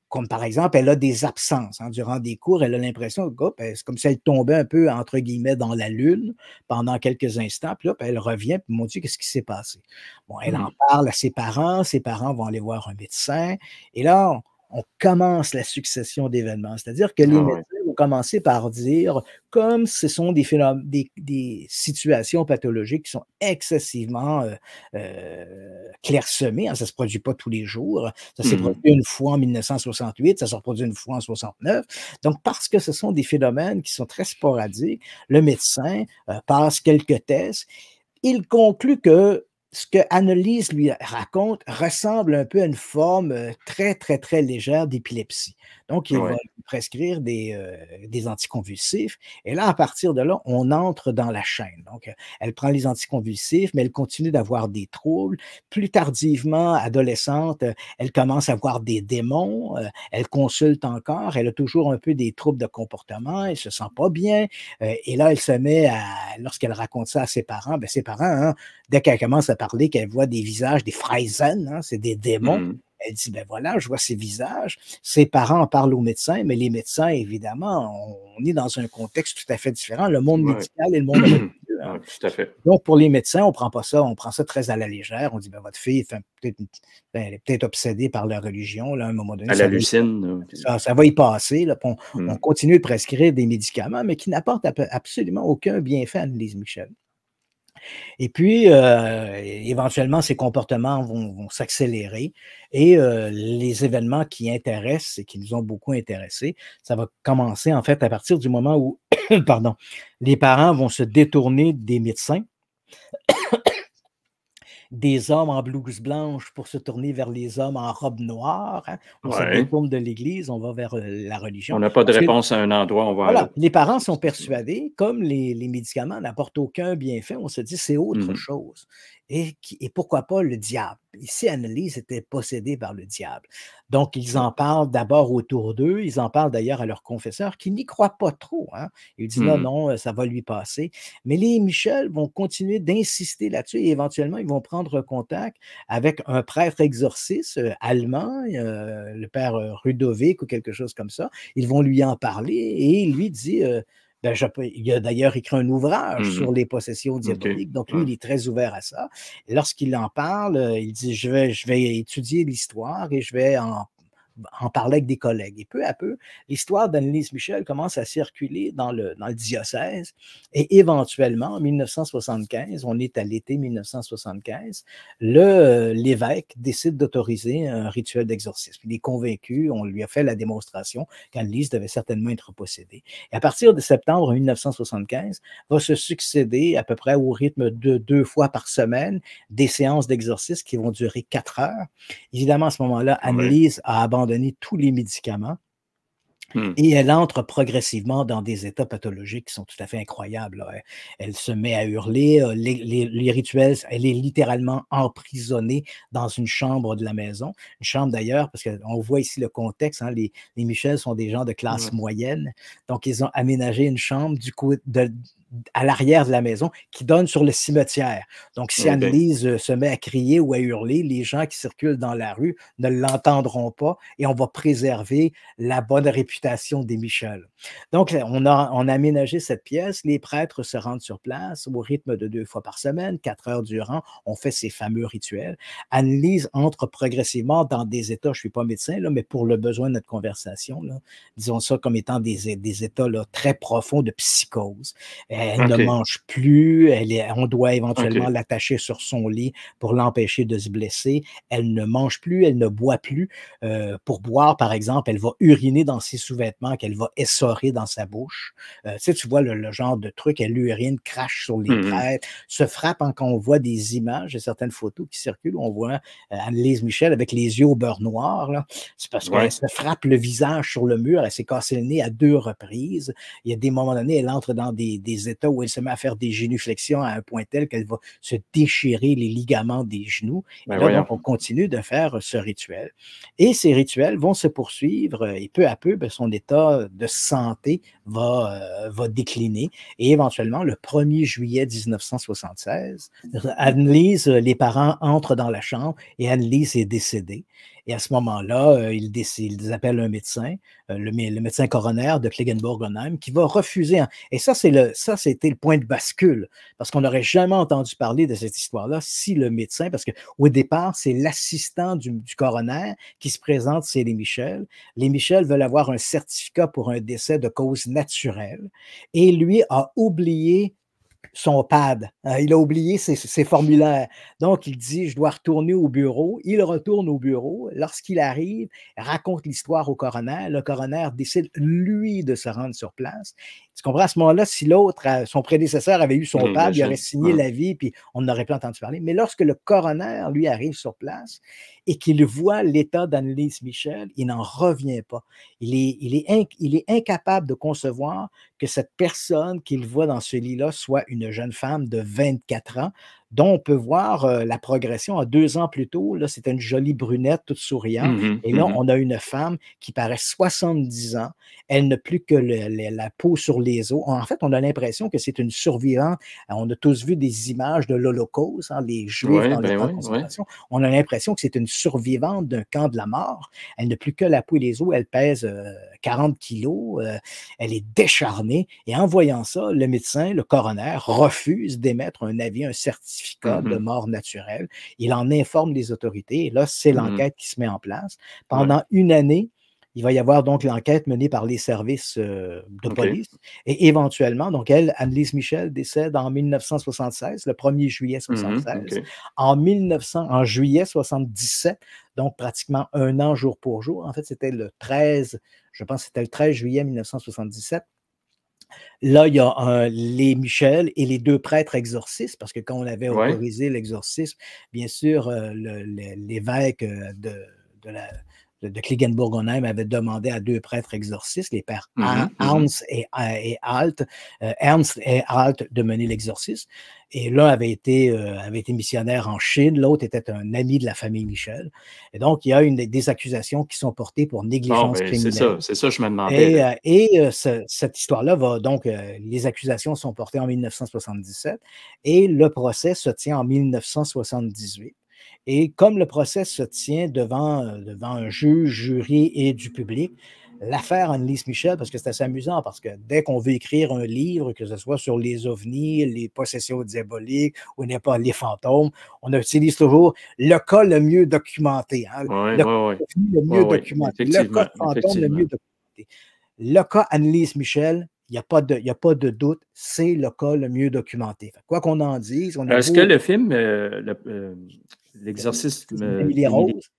comme par exemple, elle a des absences. Hein, durant des cours, elle a l'impression que c'est comme si elle tombait un peu, entre guillemets, dans la lune pendant quelques instants. Puis là, elle revient, puis mon Dieu, qu'est-ce qui s'est passé? Bon, elle en Hmm. parle à ses parents vont aller voir un médecin. Et là, on commence la succession d'événements. C'est-à-dire que les Ah ouais. médecins vont commencer par dire, comme ce sont des situations pathologiques qui sont excessivement clairsemées, hein, ça ne se produit pas tous les jours, ça s'est produit Mhm. une fois en 1968, ça se reproduit une fois en 69. Donc, parce que ce sont des phénomènes qui sont très sporadiques, le médecin passe quelques tests. Il conclut que ce que Annelies lui raconte ressemble un peu à une forme très, très, très légère d'épilepsie. Donc, il va Ouais. lui prescrire des anticonvulsifs. Et là, à partir de là, on entre dans la chaîne. Donc, elle prend les anticonvulsifs, mais elle continue d'avoir des troubles. Plus tardivement, adolescente, elle commence à avoir des démons. Elle consulte encore. Elle a toujours un peu des troubles de comportement. Elle ne se sent pas bien. Et là, elle se met à, lorsqu'elle raconte ça à ses parents, ses parents, hein, dès qu'elle commence à parler, qu'elle voit des visages, des Freisen, hein, c'est des démons, Mhm. elle dit, ben voilà, je vois ces visages. Ses parents en parlent aux médecins, mais les médecins, évidemment, on est dans un contexte tout à fait différent, le monde Ouais. médical et le monde religieux. Hein. Ouais, tout à fait. Donc, pour les médecins, on prend ça très à la légère. On dit, ben, votre fille, elle est peut-être obsédée par la religion. Là, à un moment donné, Elle hallucine. ça va y passer. Là, puis on Hmm. continue de prescrire des médicaments, mais qui n'apportent absolument aucun bienfait à Annelise Michel. Et puis, éventuellement, ces comportements vont s'accélérer et les événements qui intéressent et qui nous ont beaucoup intéressés, ça va commencer en fait à partir du moment où, pardon, les parents vont se détourner des médecins, des hommes en blouse blanche pour se tourner vers les hommes en robe noire. Hein. On se Ouais. détourne de l'Église, on va vers la religion. On n'a pas de Parce que réponse à un endroit, on va à voilà, l'autre. les parents C'est sont ça. persuadés, comme les médicaments n'apportent aucun bienfait, on se dit c'est autre Mhm. chose. Et pourquoi pas le diable? Ici, Annelise était possédée par le diable. Donc, ils Ouais. en parlent d'abord autour d'eux, ils en parlent d'ailleurs à leur confesseur qui n'y croit pas trop. Hein. Il dit non, Mhm. non, ça va lui passer. Mais les Michel vont continuer d'insister là-dessus et éventuellement, ils vont prendre contact avec un prêtre exorciste allemand, le père Rudovic ou quelque chose comme ça. Ils vont lui en parler et il lui dit ben, il a d'ailleurs écrit un ouvrage sur Mhm. les possessions OK. diaboliques, donc lui, Ouais. il est très ouvert à ça. Et lorsqu'il en parle, il dit je vais étudier l'histoire et je vais en parlait avec des collègues. Et peu à peu, l'histoire d'Annelise Michel commence à circuler dans le diocèse et éventuellement, en 1975, on est à l'été 1975, l'évêque décide d'autoriser un rituel d'exorcisme. Il est convaincu, on lui a fait la démonstration qu'Annelise devait certainement être possédée. Et à partir de septembre 1975, va se succéder à peu près au rythme de 2 fois par semaine des séances d'exorcisme qui vont durer 4 heures. Évidemment, à ce moment-là, Ah oui. Annelise a abandonné tous les médicaments et elle entre progressivement dans des états pathologiques qui sont tout à fait incroyables. Là. Elle se met à hurler, les rituels, elle est littéralement emprisonnée dans une chambre de la maison. Une chambre d'ailleurs, parce qu'on voit ici le contexte, hein, les Michel sont des gens de classe moyenne, donc ils ont aménagé une chambre du coup à l'arrière de la maison qui donne sur le cimetière. Donc, si Annelise se met à crier ou à hurler, les gens qui circulent dans la rue ne l'entendront pas et on va préserver la bonne réputation des Michel. Donc, on a aménagé cette pièce. Les prêtres se rendent sur place au rythme de 2 fois par semaine, 4 heures durant. On fait ces fameux rituels. Annelise entre progressivement dans des états, je ne suis pas médecin, là, mais pour le besoin de notre conversation, là, disons ça comme étant des états là, très profonds de psychose. Elle ne mange plus, on doit éventuellement l'attacher sur son lit pour l'empêcher de se blesser. Elle ne mange plus, elle ne boit plus. Pour boire, par exemple, elle va uriner dans ses sous-vêtements qu'elle va essorer dans sa bouche. Tu vois le genre de truc, elle urine, crache sur les prêtres, se frappe quand on voit des images, il y a certaines photos qui circulent, on voit Annelise Michel avec les yeux au beurre noir. Là. C'est parce qu'elle se frappe le visage sur le mur, elle s'est cassé le nez à 2 reprises. Il y a des moments donnés, elle entre dans des états où elle se met à faire des génuflexions à un point tel qu'elle va se déchirer les ligaments des genoux. Et là, donc, on continue de faire ce rituel. Et ces rituels vont se poursuivre et peu à peu, son état de santé va décliner. Et éventuellement, le 1er juillet 1976, Annelise, les parents entrent dans la chambre et Annelise est décédée. Et à ce moment-là, ils appellent un médecin, le médecin coroner de Klingenburg-Onheim, qui va refuser. Et ça, c'était le point de bascule, parce qu'on n'aurait jamais entendu parler de cette histoire-là si le médecin, parce qu'au départ, c'est l'assistant du coroner qui se présente, c'est les Michel. Les Michel veulent avoir un certificat pour un décès de cause naturelle, et lui a oublié son pad. Il a oublié ses formulaires. Donc, il dit, je dois retourner au bureau. Il retourne au bureau. Lorsqu'il arrive, raconte l'histoire au coroner. Le coroner décide, lui, de se rendre sur place. Tu comprends? À ce moment-là, si l'autre, son prédécesseur avait eu son pad, il aurait signé l'avis, puis on n'aurait pas entendu parler. Mais lorsque le coroner, lui, arrive sur place et qu'il voit l'état d'Annelise Michel, il n'en revient pas. Il est incapable de concevoir que cette personne qu'il voit dans ce lit-là soit une jeune femme de 24 ans, dont on peut voir la progression. 2 ans plus tôt, là, c'était une jolie brunette toute souriante. Et là, on a une femme qui paraît 70 ans. Elle n'a plus que la peau sur les os. En fait, on a l'impression que c'est une survivante. On a tous vu des images de l'Holocauste, hein, les Juifs dans les camps de concentration. On a l'impression que c'est une survivante d'un camp de la mort. Elle n'a plus que la peau et les os. Elle pèse 40 kilos. Elle est décharnée. Et en voyant ça, le médecin, le coroner, refuse d'émettre un avis, un certificat de mort naturelle. Il en informe les autorités. Et là, c'est l'enquête qui se met en place. Pendant 1 année, il va y avoir donc l'enquête menée par les services de police. Et éventuellement, donc Annelise Michel décède en 1976, le 1er juillet 1976. En juillet 1977, donc pratiquement 1 an jour pour jour. En fait, c'était le 13, je pense que c'était le 13 juillet 1977. Là, il y a les Michel et les 2 prêtres exorcistes, parce que quand on avait autorisé l'exorcisme, bien sûr, l'évêque de Klingenburg-Onheim avait demandé à 2 prêtres exorcistes, les pères Ernst et Alt, de mener l'exorcisme. Et l'un avait été missionnaire en Chine, l'autre était un ami de la famille Michel. Et donc, il y a des accusations qui sont portées pour négligence criminelle. C'est ça, je me demandais. Cette histoire-là va donc, les accusations sont portées en 1977 et le procès se tient en 1978. Et comme le procès se tient devant un juge, jury et du public, l'affaire Annelise Michel, parce que c'est assez amusant, parce que dès qu'on veut écrire un livre, que ce soit sur les ovnis, les possessions diaboliques ou n'est pas les fantômes, on utilise toujours le cas le mieux documenté, hein, Oui, le cas oui, ovni le oui, mieux oui, documenté, le cas effectivement, de fantôme le effectivement. mieux documenté. Le cas Annelise Michel, il n'y a pas de doute, c'est le cas le mieux documenté. Quoi qu'on en dise, on a Est-ce que beau le film, L'exorcisme d'Émilie d'Émilie Rose.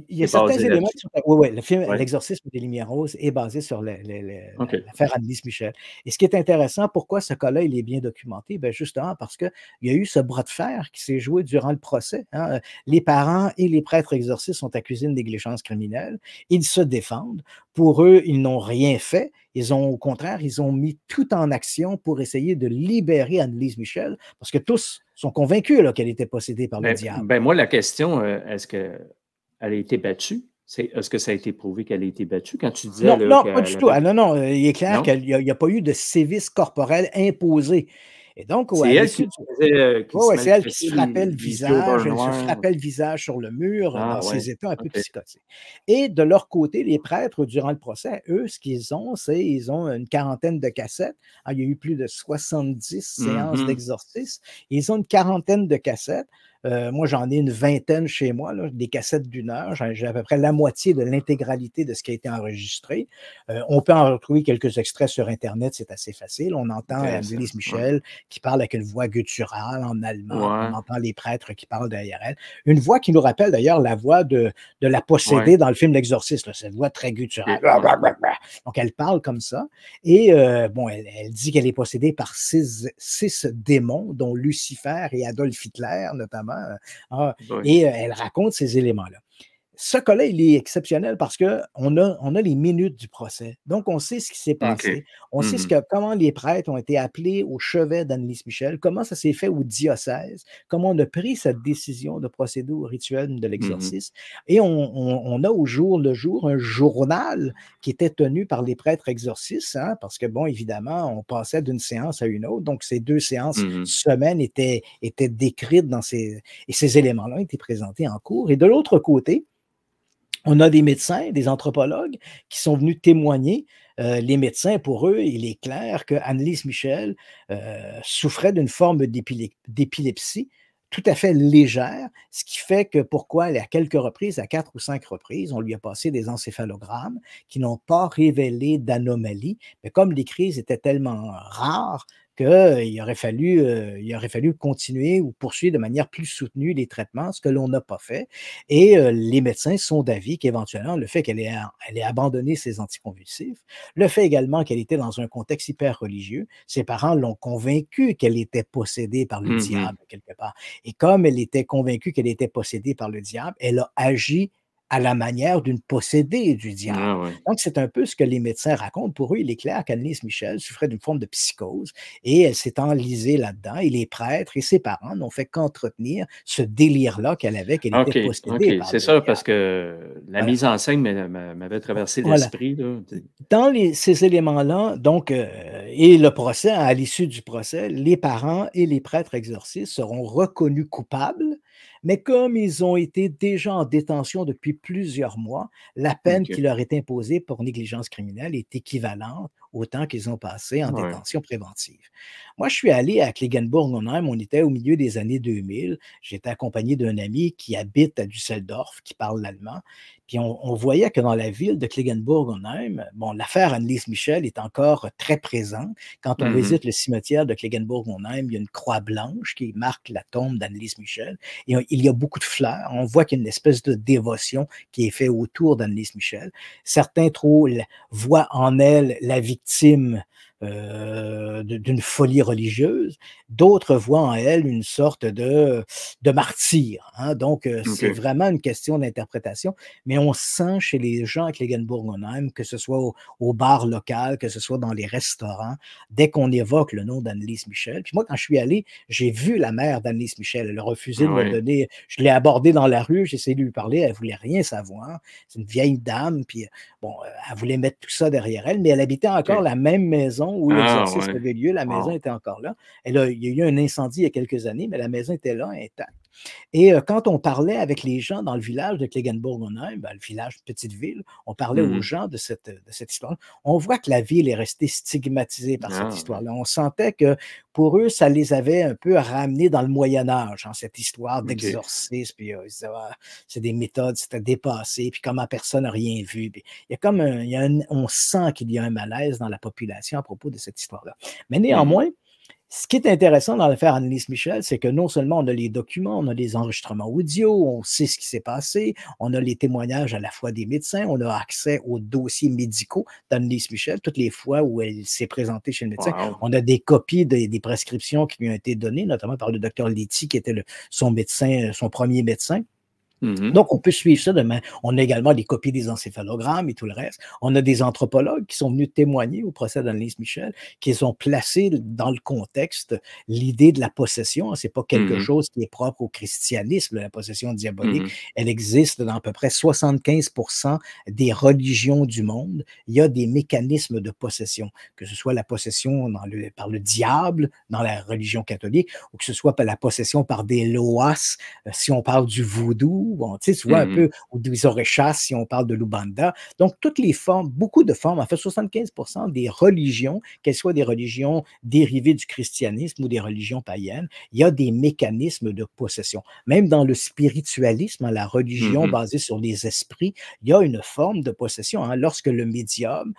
Il y a est certains basé éléments qui là-dessus? sont. Oui, oui, le film Oui, L'exorcisme d'Émilie Rose est basé sur OK. l'affaire Annelise Michel. Et ce qui est intéressant, pourquoi ce cas-là, il est bien documenté? Ben justement parce qu'il y a eu ce bras de fer qui s'est joué durant le procès, hein. Les parents et les prêtres exorcistes sont accusés de négligence criminelle. Ils se défendent. Pour eux, ils n'ont rien fait. Au contraire, ils ont mis tout en action pour essayer de libérer Annelise Michel, parce que tous sont convaincus là, qu'elle était possédée par le diable. Moi, la question, est-ce qu'elle a été battue? Est-ce que ça a été prouvé qu'elle a été battue? Quand tu disais Non, là, non, pas du qu'elle tout. avait. Ah non, non, il est clair Non? qu'il y a pas eu de sévices corporels imposés. Et donc, ouais, C'est à elle qui l'issue du faisait, qui ouais, se ouais, c'est elle qui maltraitait se frappait le les yeux au beurre visage, elle se noir. frappait le visage sur le mur dans Ah ouais, ses états un peu OK. psychotiques. Et de leur côté, les prêtres, durant le procès, eux, ce qu'ils ont, c'est ils ont une quarantaine de cassettes. Ah, il y a eu plus de 70 séances Mhm. d'exorcisme. Ils ont une quarantaine de cassettes. Moi, j'en ai une vingtaine chez moi, là, des cassettes d'une heure. J'ai à peu près la moitié de l'intégralité de ce qui a été enregistré. On peut en retrouver quelques extraits sur Internet, c'est assez facile. On entend Intéressant. Annelise Ouais. Michel qui parle avec une voix gutturale en allemand, puis on Ouais, entend les prêtres qui parlent derrière elle. Une voix qui nous rappelle d'ailleurs la voix de la ouais, possédée dans le film L'Exorciste, là, cette voix très gutturale. OK, ouais. Donc, elle parle comme ça. Et bon, elle dit qu'elle est possédée par six démons, dont Lucifer et Adolf Hitler, notamment. Ah, Oui. et elle raconte ces éléments-là. Ce cas-là, il est exceptionnel parce qu'on a les minutes du procès. Donc, on sait ce qui s'est OK. passé. On sait Mhm. comment les prêtres ont été appelés au chevet d'Annelise Michel, comment ça s'est fait au diocèse, comment on a pris cette décision de procéder au rituel de Mhm. l'exorcisme. Et on a au jour le jour un journal qui était tenu par les prêtres exorcistes, hein, parce que, bon, évidemment, on passait d'une séance à une autre. Donc, ces 2 séances Mhm. semaines étaient décrites et ces éléments-là étaient présentés en cours. Et de l'autre côté, on a des médecins, des anthropologues qui sont venus témoigner. Les médecins, pour eux, il est clair que Annelise Michel souffrait d'une forme d'épilepsie tout à fait légère, ce qui fait que pourquoi, à quelques reprises, à 4 ou 5 reprises, on lui a passé des encéphalogrammes qui n'ont pas révélé d'anomalie, mais comme les crises étaient tellement rares qu'il aurait fallu continuer ou poursuivre de manière plus soutenue les traitements, ce que l'on n'a pas fait. Et les médecins sont d'avis qu'éventuellement, le fait elle ait abandonné ses anticonvulsifs, le fait également qu'elle était dans un contexte hyper religieux, ses parents l'ont convaincue qu'elle était possédée par le Mhm. diable quelque part. Et comme elle était convaincue qu'elle était possédée par le diable, elle a agi à la manière d'une possédée du diable. Ah ouais. Donc, c'est un peu ce que les médecins racontent. Pour eux, il est clair qu'Annelise Michel souffrait d'une forme de psychose et elle s'est enlisée là-dedans. Et les prêtres et ses parents n'ont fait qu'entretenir ce délire-là qu'elle avait, qu'elle était OK, possédée OK. par C'est le ça, parce diable. que la Voilà. mise en scène m'avait traversé Voilà. l'esprit, là. Dans ces éléments-là, donc, et le procès, à l'issue du procès, les parents et les prêtres exorcistes seront reconnus coupables, mais comme ils ont été déjà en détention depuis plusieurs mois, la peine qui OK. leur est imposée pour négligence criminelle est équivalente au temps qu'ils ont passé en Ouais. détention préventive. Moi, je suis allé à Klingenburg-Onheim, on était au milieu des années 2000. J'étais accompagné d'un ami qui habite à Düsseldorf, qui parle l'allemand. Puis on voyait que dans la ville de Klingenburg-Onheim, bon, l'affaire Annelise Michel est encore très présente. Quand on Mhm. visite le cimetière de Klingenburg-Onheim, il y a une croix blanche qui marque la tombe d'Annelise Michel. Et il y a beaucoup de fleurs. On voit qu'il y a une espèce de dévotion qui est faite autour d'Annelise Michel. Certains voient en elle la victime d'une folie religieuse. D'autres voient en elle une sorte de martyr, hein. Donc, c'est OK. vraiment une question d'interprétation. Mais on sent chez les gens à Klingenburg-Onheim, que ce soit au bar local, que ce soit dans les restaurants, dès qu'on évoque le nom d'Annelise Michel. Puis moi, quand je suis allé, j'ai vu la mère d'Annelise Michel. Elle a refusé de me Ouais. donner. Je l'ai abordée dans la rue, j'ai essayé de lui parler, elle voulait rien savoir. C'est une vieille dame, puis bon, elle voulait mettre tout ça derrière elle, mais elle habitait encore OK. la même maison où Ah l'exorcisme ouais. avait lieu. La maison Wow. était encore là. Il y a eu un incendie il y a quelques années, mais la maison était là, intacte. Et quand on parlait avec les gens dans le village de Klingenburg-on-Heim, ben, le village, petite ville, on parlait aux Mhm. gens de cette histoire. On voit que la ville est restée stigmatisée par cette Ah, ouais. histoire-là. On sentait que pour eux, ça les avait un peu ramenés dans le Moyen Âge, hein, cette histoire OK. d'exorcisme, puis ils disaient: «Ah, c'est des méthodes, c'était dépassé, puis comment personne n'a rien vu». Puis il y a comme on sent qu'il y a un malaise dans la population à propos de cette histoire-là. Mais Mhm. néanmoins, ce qui est intéressant dans l'affaire Anneliese Michel, c'est que non seulement on a les documents, on a les enregistrements audio, on sait ce qui s'est passé, on a les témoignages à la fois des médecins, on a accès aux dossiers médicaux d'Anneliese Michel, toutes les fois où elle s'est présentée chez le médecin. Wow. On a des copies des prescriptions qui lui ont été données, notamment par le docteur Letty, qui était son médecin, son premier médecin. Mhm. Donc, on peut suivre ça demain. On a également des copies des encéphalogrammes et tout le reste. On a des anthropologues qui sont venus témoigner au procès d'Anneliese Michel, qui ont placé dans le contexte l'idée de la possession. Ce n'est pas quelque Mhm. chose qui est propre au christianisme, la possession diabolique. Mhm. Elle existe dans à peu près 75% des religions du monde. Il y a des mécanismes de possession, que ce soit la possession par le diable dans la religion catholique, ou que ce soit par la possession par des loas, si on parle du voodoo, bon, tu vois un Mhm. peu, ou des orechas, si on parle de l'Ubanda. Donc, toutes les formes, beaucoup de formes, en fait, 75% des religions, qu'elles soient des religions dérivées du christianisme ou des religions païennes, il y a des mécanismes de possession. Même dans le spiritualisme, hein, la religion Mhm. basée sur les esprits, il y a une forme de possession. Hein. Lorsque le médium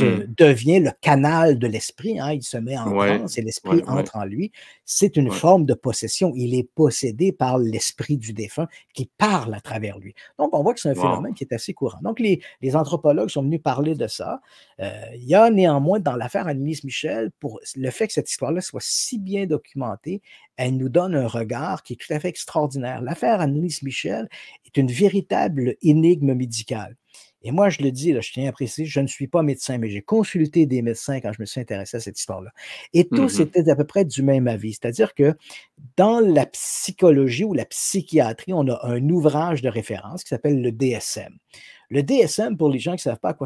Mhm. devient le canal de l'esprit, hein, il se met en Ouais, transe et l'esprit ouais, ouais, entre en lui, c'est une ouais. forme de possession. Il est possédé par l'esprit du défunt qui parle à travers lui. Donc, on voit que c'est un Wow. phénomène qui est assez courant. Donc, les anthropologues sont venus parler de ça. Il y a néanmoins dans l'affaire Anneliese Michel, pour le fait que cette histoire-là soit si bien documentée, elle nous donne un regard qui est tout à fait extraordinaire. L'affaire Anneliese Michel est une véritable énigme médicale. Et moi, je le dis, là, je tiens à préciser, je ne suis pas médecin, mais j'ai consulté des médecins quand je me suis intéressé à cette histoire-là. Et tous Mhm. étaient à peu près du même avis. C'est-à-dire que dans la psychologie ou la psychiatrie, on a un ouvrage de référence qui s'appelle le DSM. Le DSM, pour les gens qui ne savent pas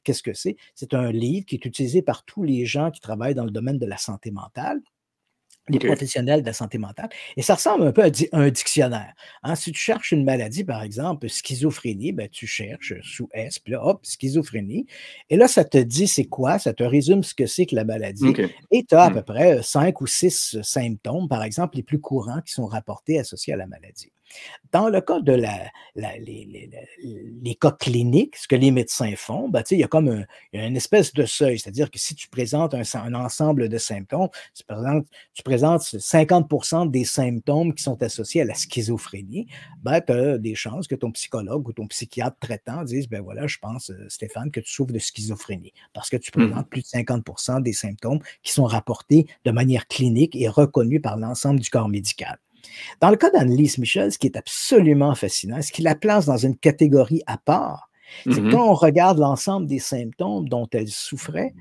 qu'est-ce que c'est un livre qui est utilisé par tous les gens qui travaillent dans le domaine de la santé mentale, les OK. professionnels de la santé mentale, et ça ressemble un peu à un dictionnaire. Hein. Si tu cherches une maladie, par exemple, schizophrénie, ben, tu cherches sous S, puis là, hop, schizophrénie, et là, ça te dit c'est quoi, ça te résume ce que c'est que la maladie, OK. et tu as à Mmh. peu près 5 ou 6 symptômes, par exemple, les plus courants qui sont rapportés associés à la maladie. Dans le cas de les cas cliniques, ce que les médecins font, ben, tu sais, il y a une espèce de seuil, c'est-à-dire que si tu présentes un ensemble de symptômes, tu présentes 50% des symptômes qui sont associés à la schizophrénie, ben, tu as des chances que ton psychologue ou ton psychiatre traitant dise, ben voilà, je pense, Stéphane, que tu souffres de schizophrénie, parce que tu Mhm. présentes plus de 50% des symptômes qui sont rapportés de manière clinique et reconnus par l'ensemble du corps médical. Dans le cas d'Anneliese Michel, ce qui est absolument fascinant, ce qui la place dans une catégorie à part, c'est que Mhm. quand on regarde l'ensemble des symptômes dont elle souffrait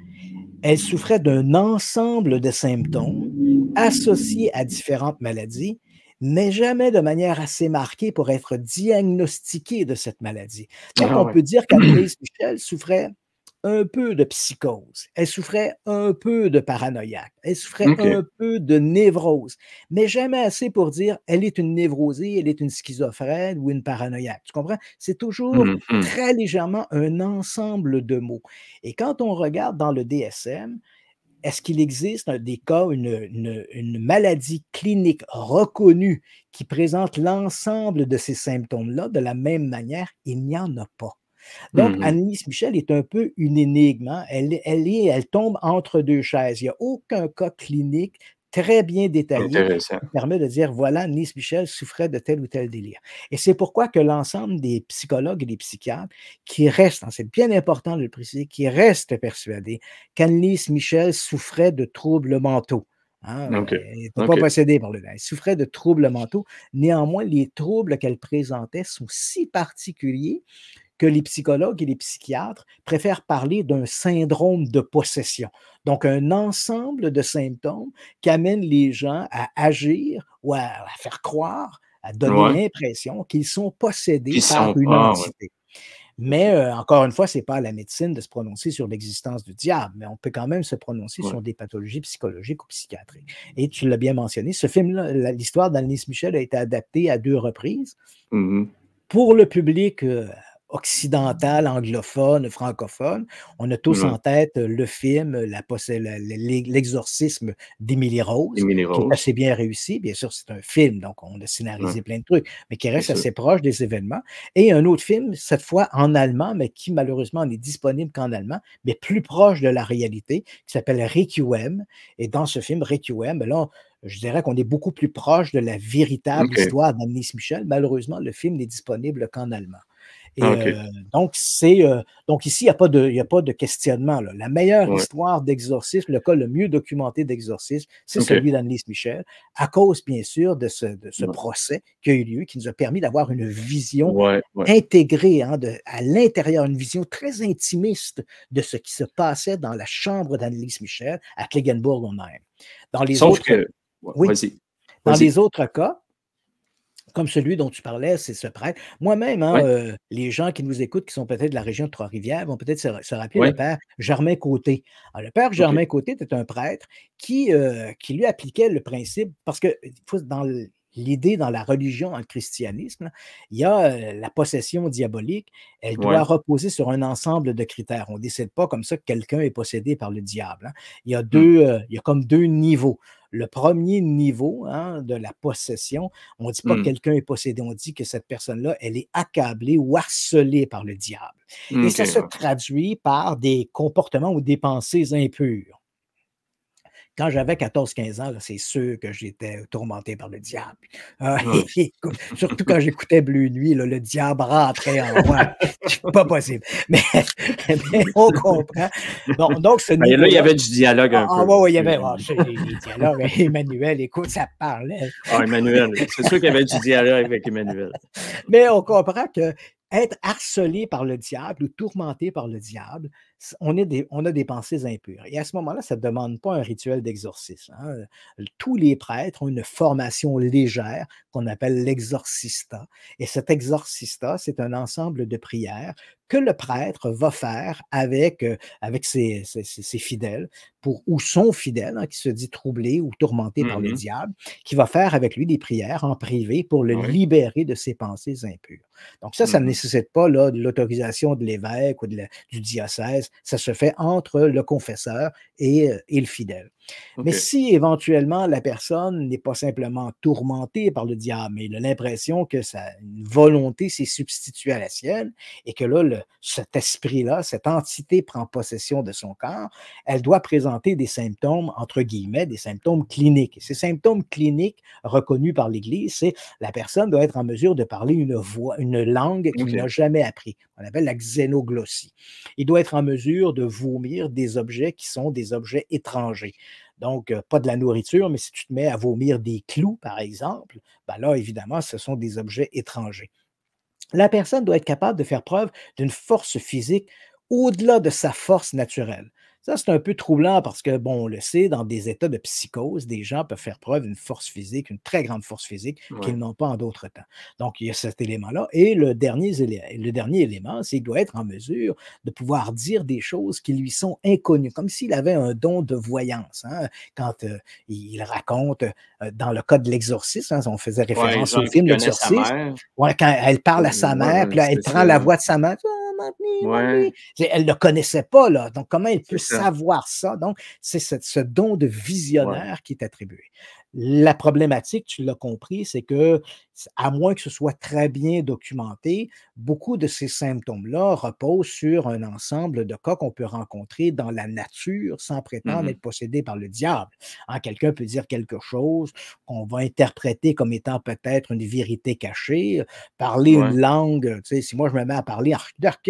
d'un ensemble de symptômes associés à différentes maladies, mais jamais de manière assez marquée pour être diagnostiquée de cette maladie. Donc, Ah on ouais. peut dire qu'Anneliese Michel souffrait un peu de psychose, elle souffrait un peu de paranoïaque, elle souffrait OK. un peu de névrose, mais jamais assez pour dire elle est une névrosée, elle est une schizophrène ou une paranoïaque. Tu comprends? C'est toujours Mhm. très légèrement un ensemble de mots. Et quand on regarde dans le DSM, est-ce qu'il existe des cas, une maladie clinique reconnue qui présente l'ensemble de ces symptômes-là de la même manière? Il n'y en a pas. Donc, Mhm. Anneliese Michel est un peu une énigme. Hein. Elle tombe entre deux chaises. Il n'y a aucun cas clinique très bien détaillé Intéressant. qui permet de dire, voilà, Anneliese Michel souffrait de tel ou tel délire. Et c'est pourquoi que l'ensemble des psychologues et des psychiatres qui restent, hein, c'est bien important de le préciser, qui restent persuadés qu'Anneliese Michel souffrait de troubles mentaux. Hein, OK. elle n'était pas OK. possédée par le elle souffrait de troubles mentaux. Néanmoins, les troubles qu'elle présentait sont si particuliers que les psychologues et les psychiatres préfèrent parler d'un syndrome de possession. Donc, un ensemble de symptômes qui amènent les gens à agir ou à faire croire, à donner Ouais. l'impression qu'ils sont possédés Qui par sont une ah ouais. entité. Mais encore une fois, ce n'est pas à la médecine de se prononcer sur l'existence du diable, mais on peut quand même se prononcer sur des pathologies psychologiques ou psychiatriques. Et tu l'as bien mentionné, ce film-là, l'histoire d'Annelise Michel a été adaptée à 2 reprises. Pour le public occidental, anglophone, francophone, on a tous en tête le film L'exorcisme d'Émilie Rose, qui est assez bien réussi. Bien sûr, c'est un film, donc on a scénarisé plein de trucs, mais qui reste assez proche des événements. Et un autre film, cette fois en allemand, mais qui malheureusement n'est disponible qu'en allemand, mais plus proche de la réalité, qui s'appelle Requiem. Et dans ce film, Requiem, là, je dirais qu'on est beaucoup plus proche de la véritable histoire d'Annelise Michel. Malheureusement, le film n'est disponible qu'en allemand. Et donc ici, il n'y a pas de questionnement, là. La meilleure histoire d'exorcisme, le cas le mieux documenté d'exorcisme, c'est celui d'Annelise Michel, à cause, bien sûr, de ce procès qui a eu lieu, qui nous a permis d'avoir une vision intégrée à l'intérieur, une vision très intimiste de ce qui se passait dans la chambre d'Annelise Michel à Klingenburg-on-Heim. Dans les les autres cas, comme celui dont tu parlais, c'est ce prêtre. Moi-même, les gens qui nous écoutent, qui sont peut-être de la région de Trois-Rivières, vont peut-être se rappeler le père Germain Côté. Alors, le père Germain Côté était un prêtre qui lui appliquait le principe, parce que dans l'idée, dans la religion, dans le christianisme, il y a la possession diabolique, elle doit reposer sur un ensemble de critères. On ne décide pas comme ça que quelqu'un est possédé par le diable. Il y a il y a comme 2 niveaux. Le premier niveau de la possession, on ne dit pas que quelqu'un est possédé, on dit que cette personne-là, elle est accablée ou harcelée par le diable. Et ça se traduit par des comportements ou des pensées impures. Quand j'avais 14-15 ans, c'est sûr que j'étais tourmenté par le diable. Surtout quand j'écoutais Bleu Nuit, le diable rentrait en moi. C'est pas possible. Mais on comprend. Donc, ce niveau-là, là, il y avait du dialogue un peu. Oui, il y avait des dialogues. Emmanuel, écoute, ça parlait. Emmanuel, c'est sûr qu'il y avait du dialogue avec Emmanuel. Mais on comprend que être harcelé par le diable ou tourmenté par le diable, on a des pensées impures. Et à ce moment-là, ça ne demande pas un rituel d'exorcisme. Tous les prêtres ont une formation légère qu'on appelle l'exorcista. Et cet exorcista, c'est un ensemble de prières que le prêtre va faire avec ses fidèles, ou son fidèle, qui se dit troublé ou tourmenté par le diable, qui va faire avec lui des prières en privé pour le libérer de ses pensées impures. Donc ça ne nécessite pas de l'autorisation de l'évêque ou du diocèse. Ça se fait entre le confesseur et le fidèle. Mais si éventuellement la personne n'est pas simplement tourmentée par le diable, mais il a l'impression que sa volonté s'est substituée à la sienne et que là, cet esprit-là, cette entité prend possession de son corps, elle doit présenter des symptômes, entre guillemets, des symptômes cliniques. Et ces symptômes cliniques reconnus par l'Église, c'est la personne doit être en mesure de parler une langue qu'il n'a jamais appris. On appelle la xénoglossie. Il doit être en mesure de vomir des objets qui sont des objets étrangers. Donc, pas de la nourriture, mais si tu te mets à vomir des clous, par exemple, ben là, évidemment, ce sont des objets étrangers. La personne doit être capable de faire preuve d'une force physique au-delà de sa force naturelle. Ça, c'est un peu troublant parce que, bon, on le sait, dans des états de psychose, des gens peuvent faire preuve d'une force physique, une très grande force physique qu'ils n'ont pas en d'autres temps. Donc, il y a cet élément-là. Et le dernier élément, c'est qu'il doit être en mesure de pouvoir dire des choses qui lui sont inconnues, comme s'il avait un don de voyance. Quand il raconte, dans le cas de l'exorcisme, on faisait référence au film L'Exorcisme, quand elle parle à sa mère, puis là, elle prend la voix de sa mère. Elle ne le connaissait pas, là. Donc, comment elle peut savoir ça? Donc, c'est ce don de visionnaire qui est attribué. La problématique, tu l'as compris, c'est que, à moins que ce soit très bien documenté, beaucoup de ces symptômes-là reposent sur un ensemble de cas qu'on peut rencontrer dans la nature sans prétendre être possédé par le diable. Quelqu'un peut dire quelque chose qu'on va interpréter comme étant peut-être une vérité cachée, parler une langue, tu sais, si moi je me mets à parler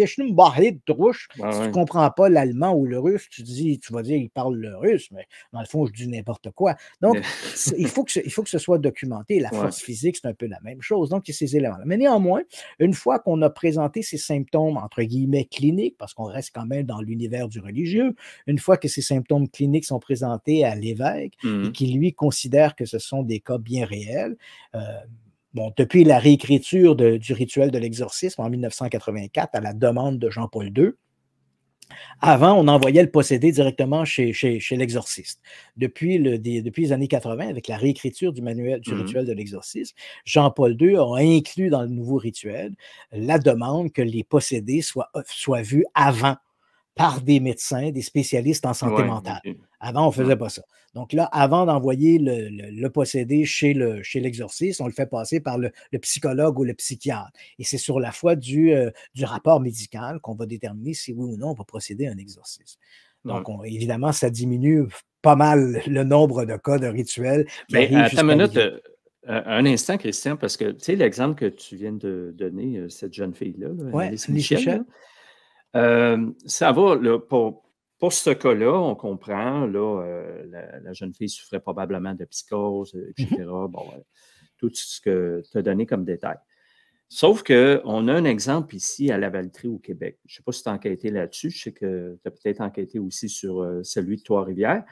si tu ne comprends pas l'allemand ou le russe, tu vas dire il parle le russe, mais dans le fond, je dis n'importe quoi. Donc, il faut que ce soit documenté. La force physique, c'est un peu la même chose. Donc, il y a ces éléments-là. Mais néanmoins, une fois qu'on a présenté ces symptômes, entre guillemets, cliniques, parce qu'on reste quand même dans l'univers du religieux, une fois que ces symptômes cliniques sont présentés à l'évêque et qu'il, lui, considère que ce sont des cas bien réels, bon, depuis la réécriture du rituel de l'exorcisme en 1984 à la demande de Jean-Paul II, avant, on envoyait le possédé directement chez l'exorciste. Depuis les années 80, avec la réécriture du manuel du rituel de l'exorcisme, Jean-Paul II a inclus dans le nouveau rituel la demande que les possédés soient vus avant par des médecins, des spécialistes en santé mentale. OK. Avant, on ne faisait pas ça. Donc là, avant d'envoyer le possédé chez l'exorciste, on le fait passer par le psychologue ou le psychiatre. Et c'est sur la foi du rapport médical qu'on va déterminer si oui ou non on va procéder à un exorcisme. Donc, évidemment, ça diminue pas mal le nombre de cas de rituels qui Mais arrivent attends jusqu'à une minute, William. un instant, Christian, parce que tu sais, l'exemple que tu viens de donner, cette jeune fille-là, Oui, Alice Alice Michel, Michel. ça va, là, pour ce cas-là, on comprend, là, la jeune fille souffrait probablement de psychose, etc. Bon, tout ce que tu as donné comme détail. Sauf qu'on a un exemple ici à Lavaltrie, au Québec. Je ne sais pas si tu as enquêté là-dessus. Je sais que tu as peut-être enquêté aussi sur celui de Trois-Rivières.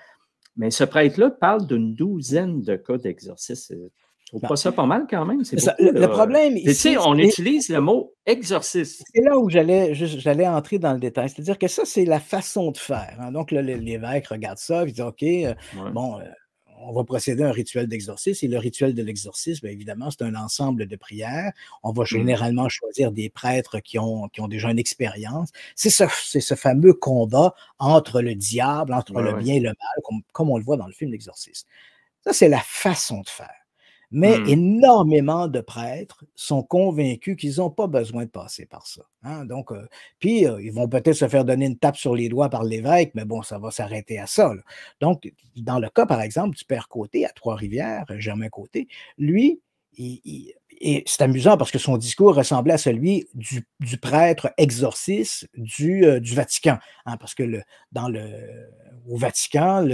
Mais ce prêtre-là parle d'une douzaine de cas d'exorcisme. Tu trouves pas ça pas mal quand même? C'est beaucoup, le problème tu sais, ici, on utilise le mot exorcisme. c'est là où j'allais entrer dans le détail. C'est-à-dire que ça, c'est la façon de faire. Hein. Donc, l'évêque regarde ça et dit, OK, bon, on va procéder à un rituel d'exorcisme. Et le rituel de l'exorcisme, évidemment, c'est un ensemble de prières. On va généralement choisir des prêtres qui ont déjà une expérience. C'est ce fameux combat entre le diable, entre le bien et le mal, comme on le voit dans le film L'Exorciste. Ça, c'est la façon de faire. Mais énormément de prêtres sont convaincus qu'ils n'ont pas besoin de passer par ça. Hein? Donc, puis, ils vont peut-être se faire donner une tape sur les doigts par l'évêque, mais bon, ça va s'arrêter à ça. Là. Donc, dans le cas, par exemple, du père Côté à Trois-Rivières, Germain Côté, lui, et c'est amusant parce que son discours ressemblait à celui du prêtre exorciste du Vatican. Hein, parce que au Vatican,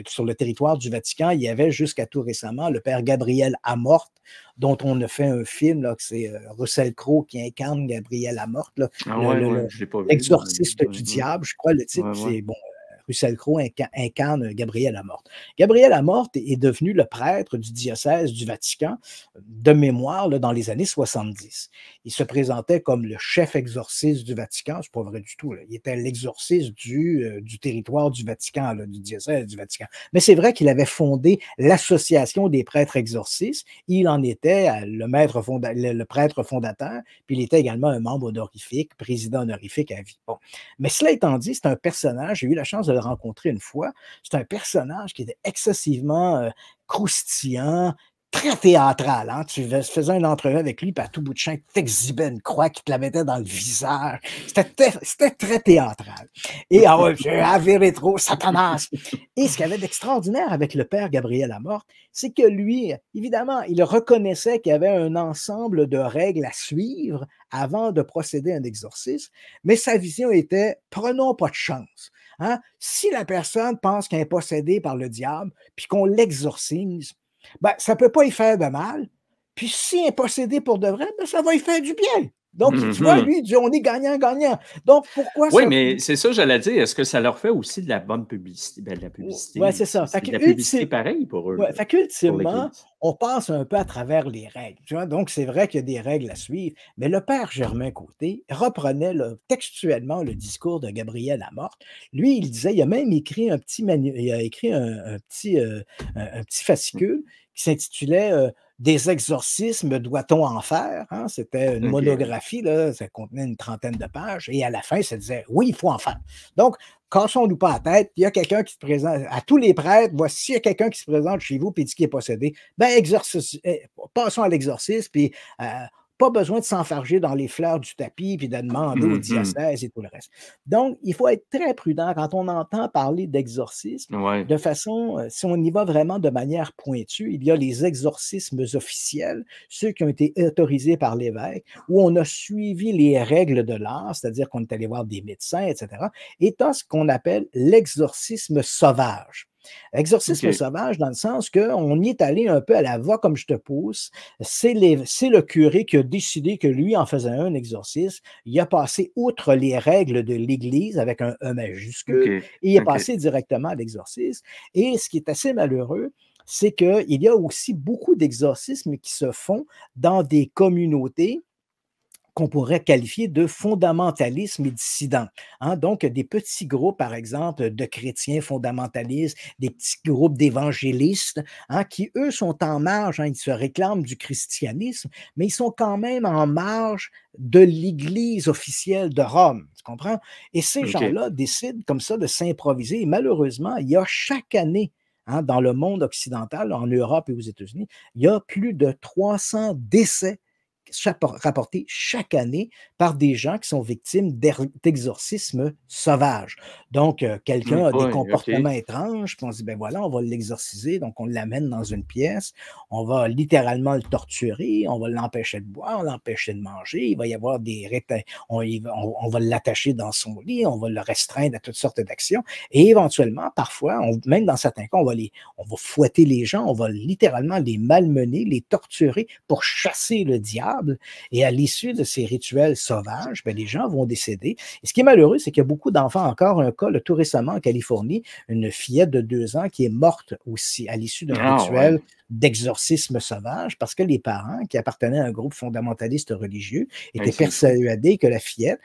sur le territoire du Vatican, il y avait jusqu'à tout récemment le père Gabriel Amorth, dont on a fait un film, là, que c'est Russell Crowe qui incarne Gabriel Amorth. Là, je l'ai pas vu. L'exorciste du diable, je crois, le titre, c'est bon. Russell Crowe incarne Gabriel Amorth. Gabriel Amorth est devenu le prêtre du diocèse du Vatican de mémoire là, dans les années 70. Il se présentait comme le chef exorciste du Vatican, c'est pas vrai du tout. Là. Il était l'exorciste du territoire du Vatican, là, du diocèse du Vatican. Mais c'est vrai qu'il avait fondé l'association des prêtres exorcistes. Il en était le prêtre fondateur, puis il était également un membre honorifique, président honorifique à vie. Bon. Mais cela étant dit, c'est un personnage, j'ai eu la chance de le rencontrer une fois. C'est un personnage qui était excessivement croustillant, très théâtral. Hein? Tu faisais une entrevue avec lui, puis à tout bout de champ, il t'exhibait une croix qui te la mettait dans le visage. C'était très théâtral. Et j'ai avéré trop, Satanas! Et ce qu'il y avait d'extraordinaire avec le père Gabriel Amorth, c'est que lui, évidemment, il reconnaissait qu'il y avait un ensemble de règles à suivre avant de procéder à un exorcisme, mais sa vision était « prenons pas de chance ». Hein? Si la personne pense qu'elle est possédée par le diable, puis qu'on l'exorcise, ben, ça ne peut pas y faire de mal. Puis si elle est possédée pour de vrai, ben, ça va y faire du bien. Donc, tu vois, lui, il dit, on est gagnant-gagnant. Donc, pourquoi oui, mais c'est ça, j'allais dire. Est-ce que ça leur fait aussi de la bonne publicité? Ben, de la publicité. Oui, c'est ça. C'est de la publicité pareille pour eux. Ouais, fait qu'ultimement, on passe un peu à travers les règles. Tu vois? Donc, c'est vrai qu'il y a des règles à suivre. Mais le père Germain Côté reprenait textuellement le discours de Gabriel Amorth. Lui, il disait, il a même écrit un petit fascicule qui s'intitulait Des exorcismes, doit-on en faire? Hein? C'était une monographie, là, ça contenait une trentaine de pages, et à la fin, ça disait oui, il faut en faire. Donc, cassons-nous pas la tête, puis il y a quelqu'un qui se présente, à tous les prêtres, voici, il y a quelqu'un qui se présente chez vous, puis dit qu'il est possédé, ben, passons à l'exorcisme, puis pas besoin de s'enfarger dans les fleurs du tapis, puis de demander au diocèse et tout le reste. Donc, il faut être très prudent quand on entend parler d'exorcisme, de façon, si on y va vraiment de manière pointue, il y a les exorcismes officiels, ceux qui ont été autorisés par l'évêque, où on a suivi les règles de l'art, c'est-à-dire qu'on est allé voir des médecins, etc., et tu as ce qu'on appelle l'exorcisme sauvage. Exorcisme sauvage dans le sens qu'on y est allé un peu à la va comme je te pousse. C'est le curé qui a décidé que lui en faisait un exorcisme. Il a passé outre les règles de l'Église avec un E majuscule et il est passé directement à l'exorcisme. Et ce qui est assez malheureux, c'est qu'il y a aussi beaucoup d'exorcismes qui se font dans des communautés qu'on pourrait qualifier de fondamentalisme et dissident. Hein? Donc, des petits groupes, par exemple, de chrétiens fondamentalistes, des petits groupes d'évangélistes, hein, qui, eux, sont en marge, hein, ils se réclament du christianisme, mais ils sont quand même en marge de l'Église officielle de Rome, tu comprends? Et ces gens-là décident comme ça de s'improviser. Et malheureusement, il y a chaque année, hein, dans le monde occidental, en Europe et aux États-Unis, il y a plus de 300 décès rapportés chaque année par des gens qui sont victimes d'exorcismes sauvages. Donc, quelqu'un a des comportements étranges, puis on se dit, ben voilà, on va l'exorciser, donc on l'amène dans une pièce, on va littéralement le torturer, on va l'empêcher de boire, l'empêcher de manger, il va y avoir on va l'attacher dans son lit, on va le restreindre à toutes sortes d'actions, et éventuellement, parfois, même dans certains cas, on va fouetter les gens, on va littéralement les malmener, les torturer pour chasser le diable. Et à l'issue de ces rituels sauvages, ben, les gens vont décéder. Et ce qui est malheureux, c'est qu'il y a beaucoup d'enfants, encore un cas là, tout récemment en Californie, une fillette de 2 ans qui est morte aussi à l'issue d'un rituel d'exorcisme sauvage parce que les parents, qui appartenaient à un groupe fondamentaliste religieux, étaient persuadés que la fillette,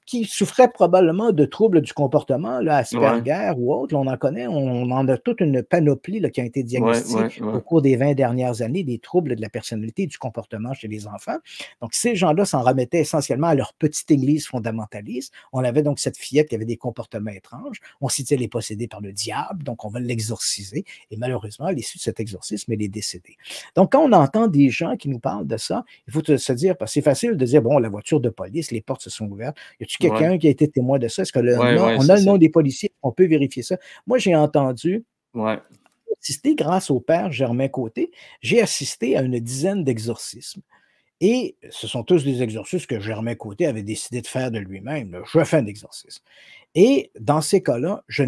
qui souffrait probablement de troubles du comportement, là, Asperger ou autre, là, on en connaît, on en a toute une panoplie là, qui a été diagnostiquée au cours des 20 dernières années, des troubles de la personnalité et du comportement chez les enfants. Donc, ces gens-là s'en remettaient essentiellement à leur petite église fondamentaliste. On avait donc cette fillette qui avait des comportements étranges. On s'y dit, elle est possédée par le diable, donc on va l'exorciser. Et malheureusement, à l'issue de cet exorcisme, elle est décédée. Donc, quand on entend des gens qui nous parlent de ça, il faut se dire, parce que c'est facile de dire, bon, la voiture de police, les portes se sont ouvertes. Quelqu'un qui a été témoin de ça? Est-ce qu'on a le nom des policiers? On peut vérifier ça. Moi, j'ai entendu assister, grâce au père Germain Côté, j'ai assisté à une dizaine d'exorcismes. Et ce sont tous des exorcismes que Germain Côté avait décidé de faire de lui-même. Je fais un exorcisme. Et dans ces cas-là, j'ai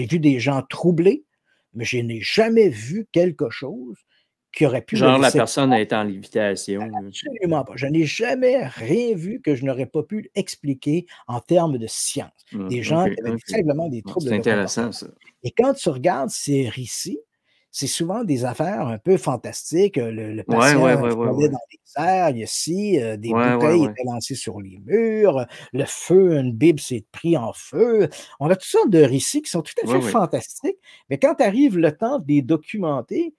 vu des gens troublés, mais je n'ai jamais vu quelque chose qui aurait pu... Genre la personne est en lévitation. Absolument pas. Je n'ai jamais rien vu que je n'aurais pas pu expliquer en termes de science. Des gens qui avaient simplement des troubles de comportement. C'est intéressant, ça. Et quand tu regardes ces récits, c'est souvent des affaires un peu fantastiques. Le patient flottait dans les airs, il y a ici, des bouteilles étaient lancées sur les murs, le feu, une Bible s'est pris en feu. On a toutes sortes de récits qui sont tout à fait fantastiques, mais quand arrive le temps de les documenter,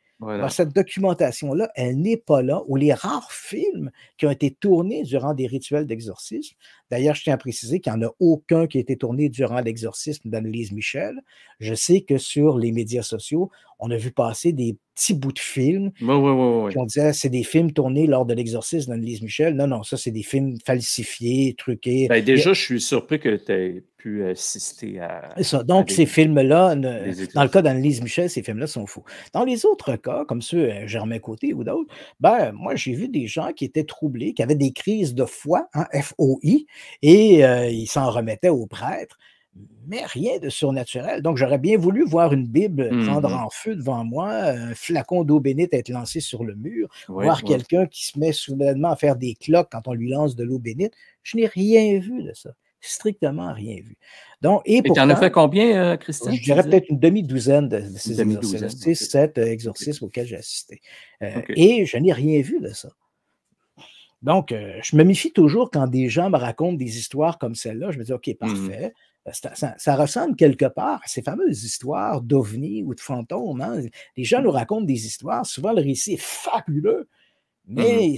cette documentation-là, elle n'est pas là, ou les rares films qui ont été tournés durant des rituels d'exorcisme. D'ailleurs, je tiens à préciser qu'il n'y en a aucun qui a été tourné durant l'exorcisme d'Annelise Michel. Je sais que sur les médias sociaux, on a vu passer des petits bouts de films. Puis on disait, c'est des films tournés lors de l'exorcisme d'Annelise Michel. Non, ça, c'est des films falsifiés, truqués. Ben, déjà, je suis surpris que tu aies pu assister à... ça. Donc, ces films-là, dans le cas d'Annelise Michel, ces films-là sont faux. Dans les autres cas, comme ceux Germain Côté ou d'autres, ben, moi, j'ai vu des gens qui étaient troublés, qui avaient des crises de foi, hein, FOI, et ils s'en remettaient aux prêtres. Mais rien de surnaturel. Donc, j'aurais bien voulu voir une Bible prendre en feu devant moi, un flacon d'eau bénite être lancé sur le mur, voir quelqu'un qui se met soudainement à faire des cloques quand on lui lance de l'eau bénite. Je n'ai rien vu de ça. Strictement rien vu. Donc, et tu en as fait combien, Christian? Je dirais peut-être une demi-douzaine de ces exorcismes. 6-7 exorcismes auxquels j'ai assisté. Et je n'ai rien vu de ça. Donc, je me méfie toujours quand des gens me racontent des histoires comme celle-là. Je me dis, OK, parfait. Ça ressemble quelque part à ces fameuses histoires d'ovnis ou de fantômes. Hein? Les gens nous racontent des histoires. Souvent, le récit est fabuleux. Mais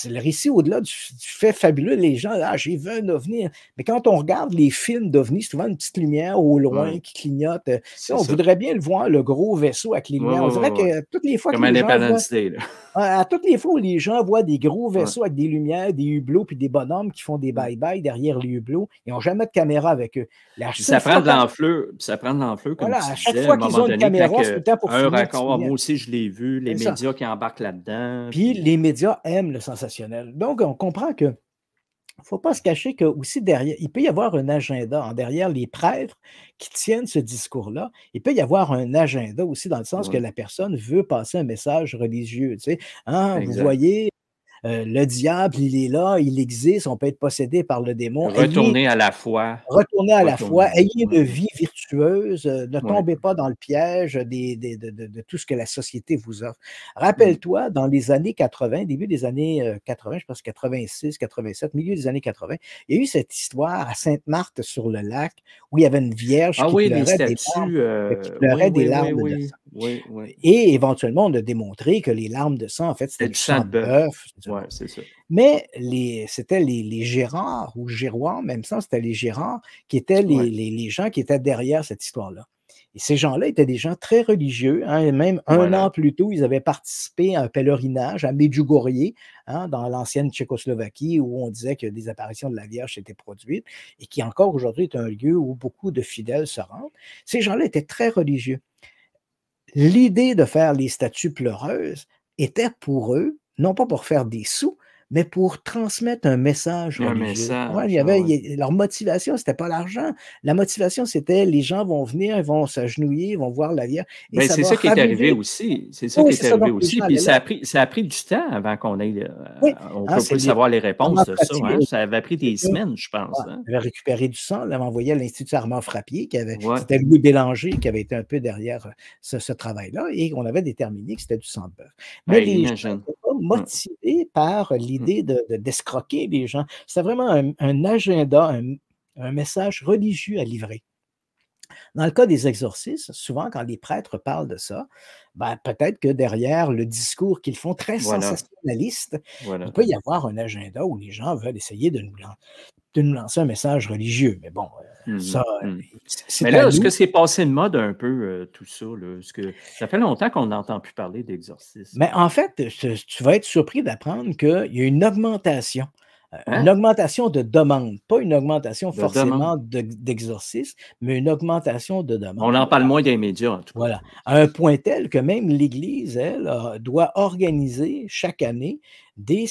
le récit, au-delà du fait fabuleux, les gens, j'ai vu un ovni. Mais quand on regarde les films d'ovnis, c'est souvent une petite lumière au loin qui clignote. On voudrait bien le voir, le gros vaisseau avec les lumières. On dirait que toutes les fois que les gens à toutes les fois où les gens voient des gros vaisseaux avec des lumières, des hublots, puis des bonhommes qui font des bye-bye derrière les hublots, ils n'ont jamais de caméra avec eux. Ça prend de l'enfleur, comme à chaque fois qu'ils ont une caméra, c'est tout le temps pour filmer. Moi aussi, je l'ai vu, les médias qui embarquent là-dedans. Puis les médias aiment le sensationnel. Donc, on comprend que il ne faut pas se cacher que aussi derrière, il peut y avoir un agenda derrière les prêtres qui tiennent ce discours-là. Il peut y avoir un agenda aussi dans le sens que la personne veut passer un message religieux. Tu sais, hein, vous voyez, le diable, il est là, il existe, on peut être possédé par le démon. Retourner à la foi. Retourner à la foi, ayez une vie virtuelle. vertueuse, ne Ouais. tombez pas dans le piège de tout ce que la société vous offre. Mmh. Rappelle-toi, dans les années 80, début des années 80, je pense 86, 87, milieu des années 80, il y a eu cette histoire à Sainte-Marthe-sur-le-Lac où il y avait une vierge Ah qui oui, les pleurait des larmes, statues, oui, des oui, oui, larmes de oui. sang. Oui, oui. Et éventuellement, on a démontré que les larmes de sang, en fait, c'était C'était du du sang sang de de bœuf. bœuf. Ouais, c'est ça. Mais c'était les Gérards ou Giroir, même ça, c'était les Gérards qui étaient Ouais, les gens qui étaient derrière cette histoire-là. Et ces gens-là étaient des gens très religieux, hein, et même un voilà. an plus tôt, ils avaient participé à un pèlerinage à Medjugorje, hein, dans l'ancienne Tchécoslovaquie, où on disait que des apparitions de la Vierge s'étaient produites et qui encore aujourd'hui est un lieu où beaucoup de fidèles se rendent. Ces gens-là étaient très religieux. L'idée de faire les statues pleureuses était pour eux, non pas pour faire des sous, mais pour transmettre un message Un religieux. Ouais, message, ah ouais. leur motivation, c'était pas l'argent. La motivation, c'était les gens vont venir, ils vont s'agenouiller, ils vont voir la Vierge et Ben, ça c'est va ça qui est arrivé raviver. aussi. C'est ça Oui, qui c'est est ça, arrivé donc les aussi. gens Puis allaient là. ça a pris du temps avant qu'on ait, Oui, on hein, puisse savoir les Armand réponses de ça, Frappier hein. Ça avait pris des quelqu'un semaines, je pense, hein. avait récupéré du sang, l'avait envoyé à l'Institut Armand Frappier, Ouais. c'était Louis Bélanger qui avait été un peu derrière ce travail-là, et on avait déterminé que c'était du sang de bœuf. Mais Hey, les gens imagine. n'étaient pas Mmh, motivés par mmh. l'idée d'escroquer les gens. C'était vraiment un agenda, un message religieux à livrer. Dans le cas des exorcismes, souvent quand les prêtres parlent de ça, ben, peut-être que derrière le discours qu'ils font très Voilà, sensationnaliste, il voilà. peut y avoir un agenda où les gens veulent essayer de nous lancer un message religieux. Mais bon, Mmh ça, mh. Mmh. Mais c'est à là, est-ce que nous. c'est passé de mode un peu, tout ça, là? Est-ce que ça fait longtemps qu'on n'entend plus parler d'exorcisme, Mais hein? en fait, tu vas être surpris d'apprendre qu'il y a une Hein? augmentation de demande, pas une augmentation De demande? forcément d'exorcisme, mais une augmentation de On en demande. parle moins dans les médias, en tout cas. Voilà, à un point tel que même l'Église, elle, doit organiser chaque année des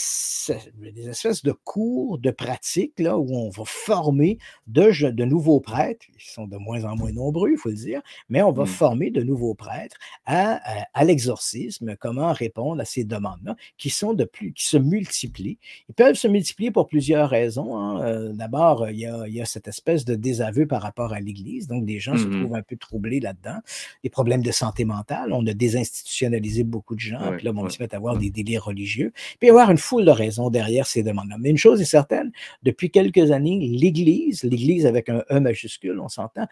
espèces de cours de pratique là, où on va former de nouveaux prêtres, ils sont de moins en moins nombreux, il faut le dire, mais on va Mmh. former de nouveaux prêtres à l'exorcisme, comment répondre à ces demandes-là, qui se multiplient. Ils peuvent se multiplier pour plusieurs raisons, hein. D'abord, il y a cette espèce de désaveu par rapport à l'Église, donc des gens se Mmh mh. trouvent un peu troublés là-dedans, des problèmes de santé mentale. On a désinstitutionnalisé beaucoup de gens, Ouais, puis là, bon, ouais. ils se mettent à avoir des délires religieux. Puis il peut y avoir une foule de raisons derrière ces demandes-là. Mais une chose est certaine, depuis quelques années, l'Église avec un E majuscule, on s'entend,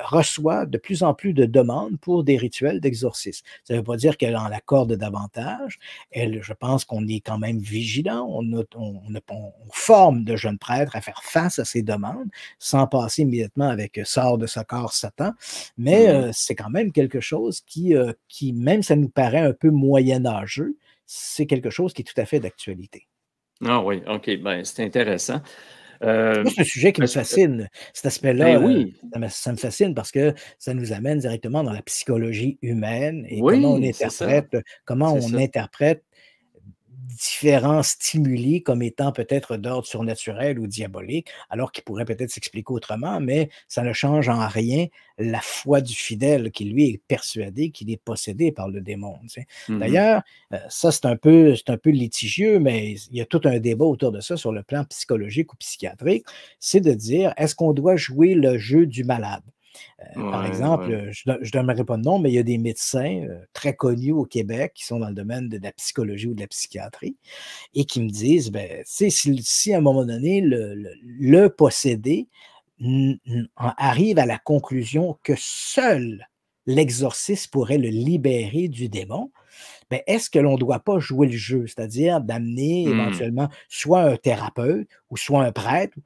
reçoit de plus en plus de demandes pour des rituels d'exorcisme. Ça ne veut pas dire qu'elle en accorde davantage. Je pense qu'on est quand même vigilant. On forme de jeunes prêtres à faire face à ces demandes sans passer immédiatement avec sort de ce corps Satan. Mais Mmh mh. c'est quand même quelque chose qui, même ça nous paraît un peu moyenâgeux, c'est quelque chose qui est tout à fait d'actualité. Ah oui, OK, ben, c'est intéressant. Moi, c'est un sujet qui me Est-ce que fascine. Cet ben aspect-là, oui, ça me fascine parce que ça nous amène directement dans la psychologie humaine et oui, c'est ça, comment c'est on ça. interprète différents stimuli comme étant peut-être d'ordre surnaturel ou diabolique, alors qu'ils pourraient peut-être s'expliquer autrement, mais ça ne change en rien la foi du fidèle qui, lui, est persuadé qu'il est possédé par le démon, tu sais. Mmh mh. D'ailleurs, ça, c'est un peu litigieux, mais il y a tout un débat autour de ça sur le plan psychologique ou psychiatrique. C'est de dire, est-ce qu'on doit jouer le jeu du malade? Par Ouais, exemple, ouais. je ne donnerai pas de nom, mais il y a des médecins très connus au Québec qui sont dans le domaine de la psychologie ou de la psychiatrie et qui me disent, ben, tu sais, si à un moment donné, le possédé arrive à la conclusion que seul l'exorciste pourrait le libérer du démon, ben, est-ce que l'on ne doit pas jouer le jeu? C'est-à-dire d'amener Mmh. éventuellement soit un thérapeute ou soit un prêtre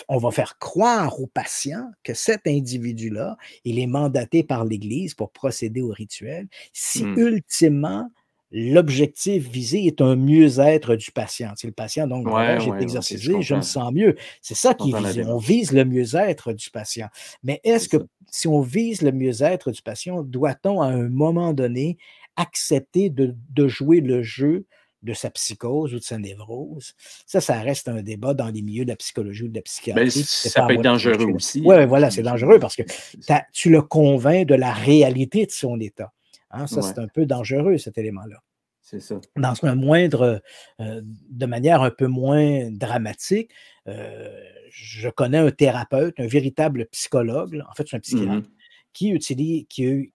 on va faire croire au patient que cet individu-là, il est mandaté par l'Église pour procéder au rituel, si Mmh. ultimement l'objectif visé est un mieux-être du patient. Si le patient, donc, voilà, Ouais, j'ai été ouais, OK, je exorcisé, je me comprends. sens mieux. C'est ça Je qui est comprends la visé. On démarche. vise le mieux-être du patient. Mais C'est est-ce que ça. si on vise le mieux-être du patient, doit-on à un moment donné accepter de jouer le jeu de sa psychose ou de sa névrose? Ça reste un débat dans les milieux de la psychologie ou de la Ben, psychiatrie, puis c'est ça pas à peut être moi de dangereux trancher là. aussi, Ouais, voilà, c'est dangereux j'imagine. parce que C'est ça. tu le convaincs de la réalité de son état, hein. Ça, Ouais. c'est un peu dangereux cet élément-là. c'est ça. dans un moindre, de manière un peu moins dramatique, je connais un thérapeute, un véritable psychologue, là, en fait, c'est un psychiatre, Mhm. qui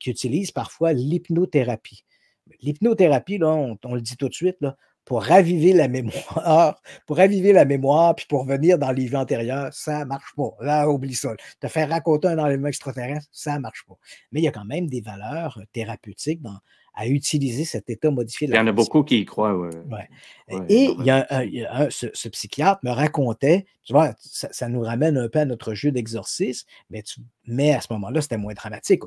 utilise parfois l'hypnothérapie. L'hypnothérapie, là, on le dit tout de suite, là, pour raviver la mémoire, pour raviver la mémoire, puis pour revenir dans les vies antérieures, ça ne marche pas. Là, oublie ça. Te faire raconter un enlèvement extraterrestre, ça ne marche pas. Mais il y a quand même des valeurs thérapeutiques à utiliser cet état modifié de Il y la en a conscience. beaucoup qui y croient, ouais, Ouais. ouais, Et énormément. il y a ce psychiatre me racontait, tu vois, ça nous ramène un peu à notre jeu d'exorcisme, mais à ce moment-là, c'était moins dramatique.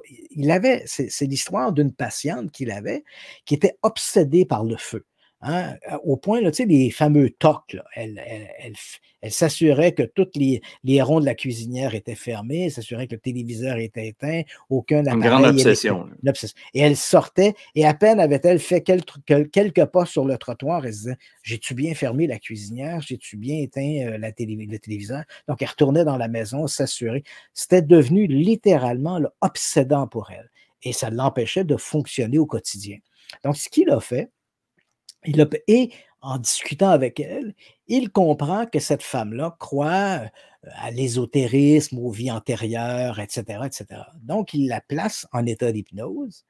C'est l'histoire d'une patiente qu'il avait qui était obsédée par le feu. Hein, au point, là, tu sais, les fameux tocs, là, elle s'assurait que tous les ronds de la cuisinière étaient fermés, elle s'assurait que le téléviseur était éteint, aucun Une grande appareil électrique. obsession, là. Une obsession. Et elle sortait, et à peine avait-elle fait quelques pas sur le trottoir, elle se disait: j'ai-tu bien fermé la cuisinière? J'ai-tu bien éteint le téléviseur? Donc, elle retournait dans la maison, s'assurer. C'était devenu littéralement là, obsédant pour elle. Et ça l'empêchait de fonctionner au quotidien. Donc, ce qu'il a fait, et en discutant avec elle, il comprend que cette femme-là croit à l'ésotérisme, aux vies antérieures, etc., etc. Donc, il la place en état d'hypnose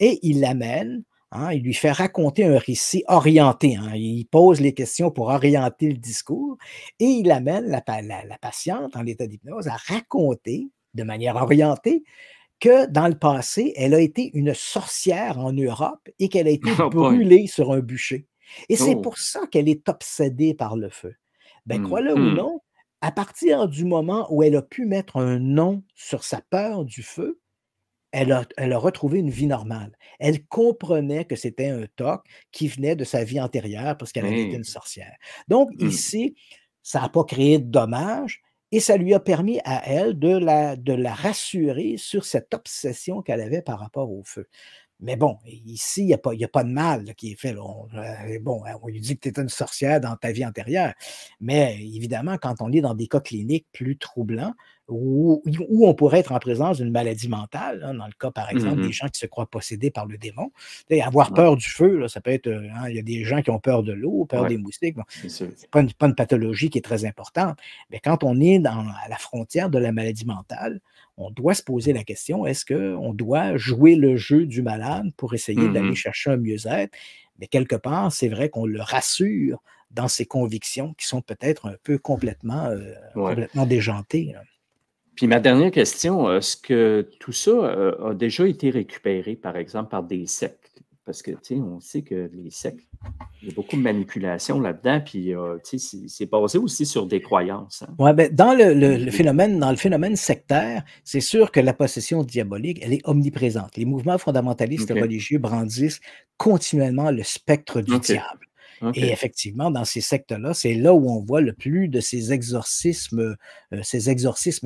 et il l'amène, hein, il lui fait raconter un récit orienté. Hein, il pose les questions pour orienter le discours et il amène la patiente en état d'hypnose à raconter de manière orientée que dans le passé, elle a été une sorcière en Europe et qu'elle a été Oh boy! brûlée sur un bûcher. Et c'est Oh! pour ça qu'elle est obsédée par le feu. Ben, crois-le ou Mhm. non, à partir du moment où elle a pu mettre un nom sur sa peur du feu, elle a retrouvé une vie normale. Elle comprenait que c'était un TOC qui venait de sa vie antérieure parce qu'elle avait été Hey. une sorcière. Donc Mm. ici, ça n'a pas créé de dommages et ça lui a permis à elle de la rassurer sur cette obsession qu'elle avait par rapport au feu. Mais bon, ici, il y a pas de mal là, qui est fait. Là. Bon, on lui dit que tu étais une sorcière dans ta vie antérieure. Mais évidemment, quand on est dans des cas cliniques plus troublants, où on pourrait être en présence d'une maladie mentale, hein, dans le cas, par exemple, des Mhm. gens qui se croient possédés par le démon, tu sais, avoir Ouais, peur du feu, là, ça peut être, hein, il y a des gens qui ont peur de l'eau, peur ouais, des moustiques. Bon, c'est sûr. c'est pas une pathologie qui est très importante. Mais quand on est à la frontière de la maladie mentale, on doit se poser la question, est-ce qu'on doit jouer le jeu du malade pour essayer d'aller Mhm. chercher un mieux-être? Mais quelque part, c'est vrai qu'on le rassure dans ses convictions qui sont peut-être un peu Ouais. complètement déjantées. Là. Puis ma dernière question, est-ce que tout ça a déjà été récupéré, par exemple, par des sectes? Parce que, tu sais, on sait que les sectes, il y a beaucoup de manipulation là-dedans, puis, tu sais, c'est basé aussi sur des croyances, hein, Ouais, ben, religieuses. dans le phénomène sectaire, c'est sûr que la possession diabolique, elle est omniprésente. Les mouvements fondamentalistes OK, religieux brandissent continuellement le spectre du OK, diable. Et OK, effectivement, dans ces sectes-là, c'est là où on voit le plus de ces exorcismes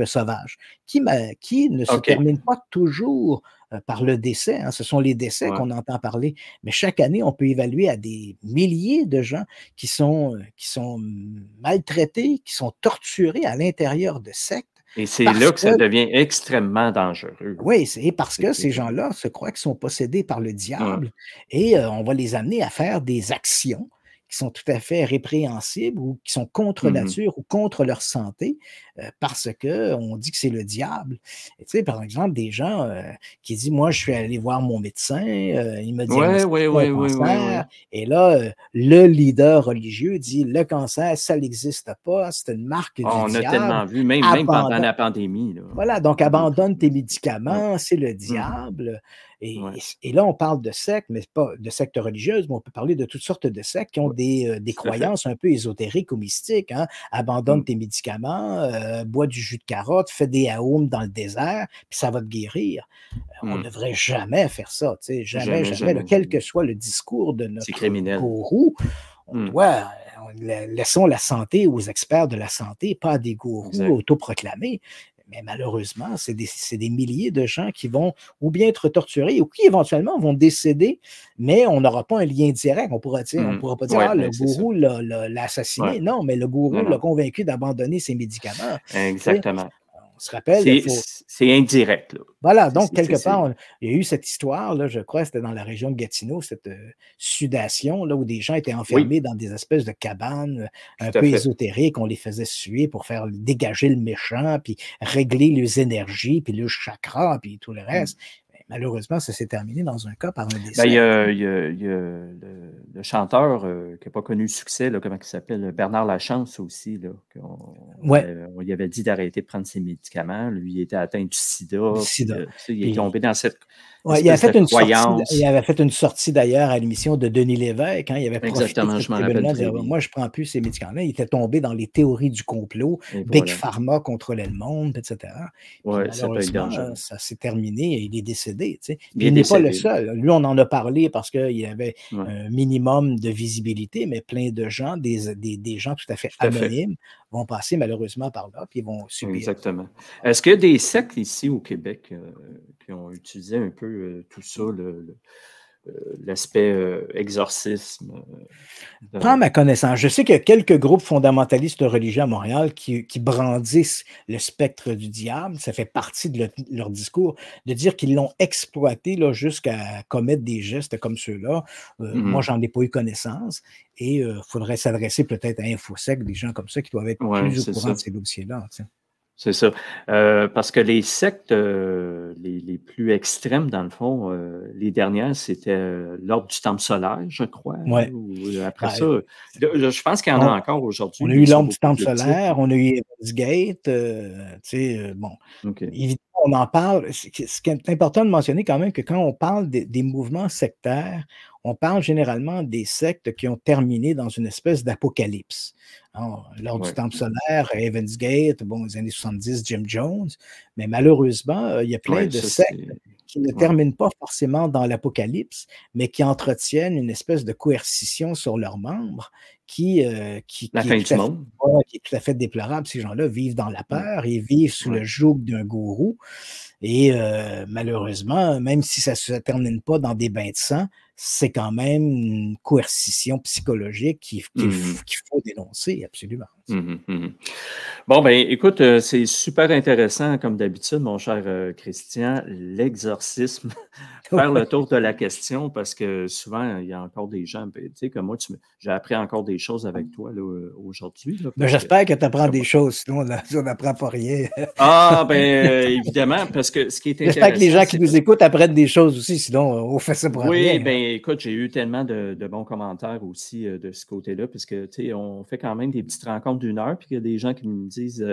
sauvages, qui ne se OK, terminent pas toujours par le décès. Hein. Ce sont les décès ouais. qu'on entend parler. Mais chaque année, on peut évaluer à des milliers de gens qui sont maltraités, qui sont torturés à l'intérieur de sectes Et c'est parce là que que ça devient extrêmement dangereux. oui, c'est parce que ces Effectivement. gens-là se croient qu'ils sont possédés par le Ouais. diable et on va les amener à faire des actions qui sont tout à fait répréhensibles ou qui sont contre Mhm. nature ou contre leur santé, parce qu'on dit que c'est le diable. Et tu sais, par exemple, des gens, qui disent: «Moi, je suis allé voir mon médecin, il m'a Ouais, diagnostiqué ouais, un ouais, ouais, ouais, cancer» ouais. et là, le leader religieux dit: «Le cancer, ça n'existe pas, c'est une marque du On a diable, tellement vu, même pendant abandonne». la pandémie, là, Voilà, donc beaucoup. abandonne tes Ouais. médicaments, c'est le Mhm. diable. Ouais. Et là, on parle de sectes, mais pas de sectes religieuses, mais on peut parler de toutes sortes de sectes qui ont Ouais, des tout à fait. croyances un peu ésotériques ou mystiques. Hein. Abandonne Mm. tes médicaments, bois du jus de carotte, fais des haoumes dans le désert, puis ça va te guérir. On ne Mm. devrait jamais faire ça, tu sais, jamais, Jamais, jamais. Là, jamais, quel que jamais. soit le discours de C'est notre criminel. gourou, on Mm. doit, laissons la santé aux experts de la santé, pas à des gourous Exact. autoproclamés. Mais malheureusement, c'est des milliers de gens qui vont ou bien être torturés ou qui éventuellement vont décéder, mais on n'aura pas un lien direct. On Mm. pourra pas dire: Ouais, «Ah, le ben c'est ça. gourou l'a Ouais. assassiné». Non, mais le Non, gourou l'a non. convaincu d'abandonner ses médicaments. Tu sais? Exactement. se rappelle, c'est indirect, là. Voilà, donc quelque part, il y a eu cette histoire, là, je crois, c'était dans la région de Gatineau, cette sudation, là, où des gens étaient enfermés dans des espèces de cabanes un peu ésotériques, on les faisait suer pour faire dégager le méchant, puis régler les énergies, puis le chakra, puis tout le reste. Malheureusement, ça s'est terminé dans un cas par un décès. Il y a le chanteur qui n'a pas connu le succès, là, comment il s'appelle, Bernard Lachance aussi, là, on lui avait dit d'arrêter de prendre ses médicaments. Lui, il était atteint du sida. Il est tombé dans cette il avait fait une sortie d'ailleurs à l'émission de Denis Lévesque. Hein, il avait profité de cet événement de dire, moi, je ne prends plus ces médicaments-là. Il était tombé dans les théories du complot. Big Pharma contrôlait le monde, etc. Malheureusement, ça s'est terminé et il est décédé. Il n'est pas le seul. Lui, on en a parlé parce qu'il avait un minimum de visibilité, mais plein de gens, des gens tout à fait anonymes, vont passer malheureusement par là, puis ils vont subir. Exactement. Est-ce qu'il y a des sectes ici au Québec qui ont utilisé un peu tout ça, l'aspect exorcisme? Pas à ma connaissance. Je sais qu'il y a quelques groupes fondamentalistes religieux à Montréal qui brandissent le spectre du diable. Ça fait partie de leur discours, de dire qu'ils l'ont exploité là, jusqu'à commettre des gestes comme ceux-là. Moi, j'en ai pas eu connaissance. Et il faudrait s'adresser peut-être à InfoSec, des gens comme ça qui doivent être plus au courant de ces dossiers-là. C'est ça. Parce que les sectes les plus extrêmes, dans le fond, les dernières, c'était l'Ordre du Temple solaire, je crois. Ouais. Après ça, je pense qu'il y en a encore aujourd'hui. On a eu l'Ordre du Temple solaire, on a eu Heaven's Gate. Évidemment, on en parle. Ce qui est important de mentionner quand même que quand on parle des mouvements sectaires, on parle généralement des sectes qui ont terminé dans une espèce d'apocalypse. Lors du Temple solaire, Heaven's Gate, les années 70, Jim Jones, mais malheureusement, il y a plein de sectes qui ne terminent pas forcément dans l'apocalypse, mais qui entretiennent une espèce de coercition sur leurs membres qui est tout à fait déplorable. Ces gens-là vivent dans la peur, ils vivent sous le joug d'un gourou. Et malheureusement, même si ça ne se termine pas dans des bains de sang, c'est quand même une coercition psychologique qu'il faut dénoncer, absolument. Bon, ben écoute, c'est super intéressant, comme d'habitude, mon cher Christian, l'exorcisme. Faire le tour de la question, parce que souvent, il y a encore des gens, tu sais, comme moi, j'ai appris encore des choses avec toi aujourd'hui. J'espère que tu apprends des choses, sinon on n'apprend pas rien. Évidemment, parce que ce qui est intéressant... J'espère que les gens qui nous écoutent apprennent des choses aussi, sinon on fait ça pour rien. Oui, écoute, j'ai eu tellement de bons commentaires aussi de ce côté-là, puisque, tu sais, on fait quand même des petites rencontres d'1 heure, puis il y a des gens qui me disent,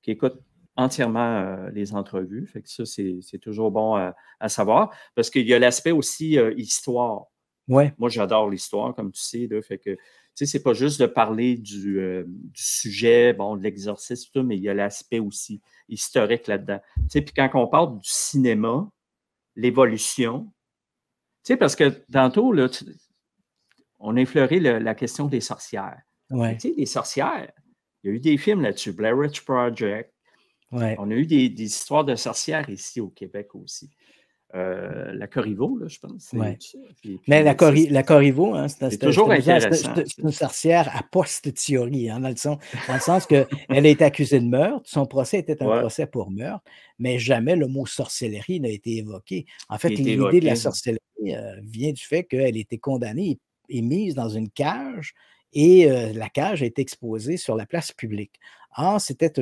qui écoutent entièrement les entrevues. Fait que ça, c'est toujours bon à savoir, parce qu'il y a l'aspect aussi histoire. Ouais. Moi, j'adore l'histoire, comme tu sais, là, fait que, tu sais, c'est pas juste de parler du sujet, de l'exorcisme, tout, mais il y a l'aspect aussi historique là-dedans. Tu sais, puis quand on parle du cinéma, l'évolution, tu sais, parce que tantôt, là, on a effleuré la question des sorcières. Ouais. Tu sais, les sorcières, il y a eu des films là-dessus, Blair Witch Project. Ouais. On a eu des histoires de sorcières ici au Québec aussi. La Corriveau, là, je pense. Mais la Corriveau, hein, c'est toujours intéressant. C'est une sorcière a posteriori, dans le sens qu'elle a été accusée de meurtre. Son procès était un procès pour meurtre, mais jamais le mot sorcellerie n'a été évoqué. En fait, l'idée de la sorcellerie vient du fait qu'elle a été condamnée et mise dans une cage, et la cage a été exposée sur la place publique. Or, c'était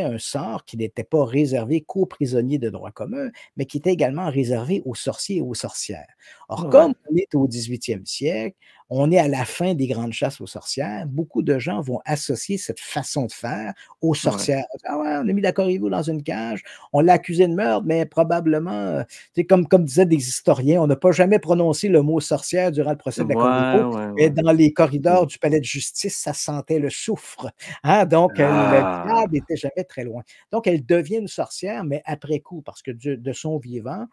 un sort qui n'était pas réservé qu'aux prisonniers de droit commun, mais qui était également réservé aux sorciers et aux sorcières. Or, comme on est au 18e siècle, on est à la fin des grandes chasses aux sorcières, beaucoup de gens vont associer cette façon de faire aux sorcières. Ah ouais, on a mis la Corriveau dans une cage, on l'a accusé de meurtre, mais probablement, comme disaient des historiens, on n'a pas jamais prononcé le mot sorcière durant le procès de la Corriveau, mais dans les corridors du palais de justice, ça sentait le soufre. Hein? Donc, le diable n'était jamais très loin. Donc, elle devient une sorcière, mais après coup, parce que de son vivant,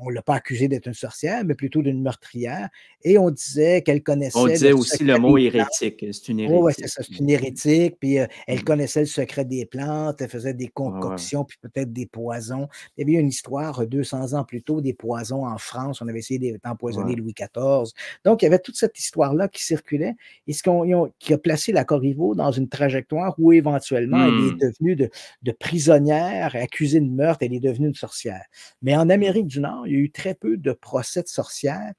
on ne l'a pas accusée d'être une sorcière, mais plutôt d'une meurtrière. Et on disait qu'elle connaissait... On disait aussi le mot hérétique. C'est une hérétique. Oui, c'est ça, c'est une hérétique. Puis elle connaissait le secret des plantes, elle faisait des concoctions, puis peut-être des poisons. Il y avait une histoire 200 ans plus tôt, des poisons en France. On avait essayé d'empoisonner Louis XIV. Donc, il y avait toute cette histoire-là qui circulait et qui a placé la Corriveau dans une trajectoire où éventuellement, elle est devenue de prisonnière, accusée de meurtre, elle est devenue une sorcière. Mais en Amérique du Nord, il y a eu très peu de procès de sorcières.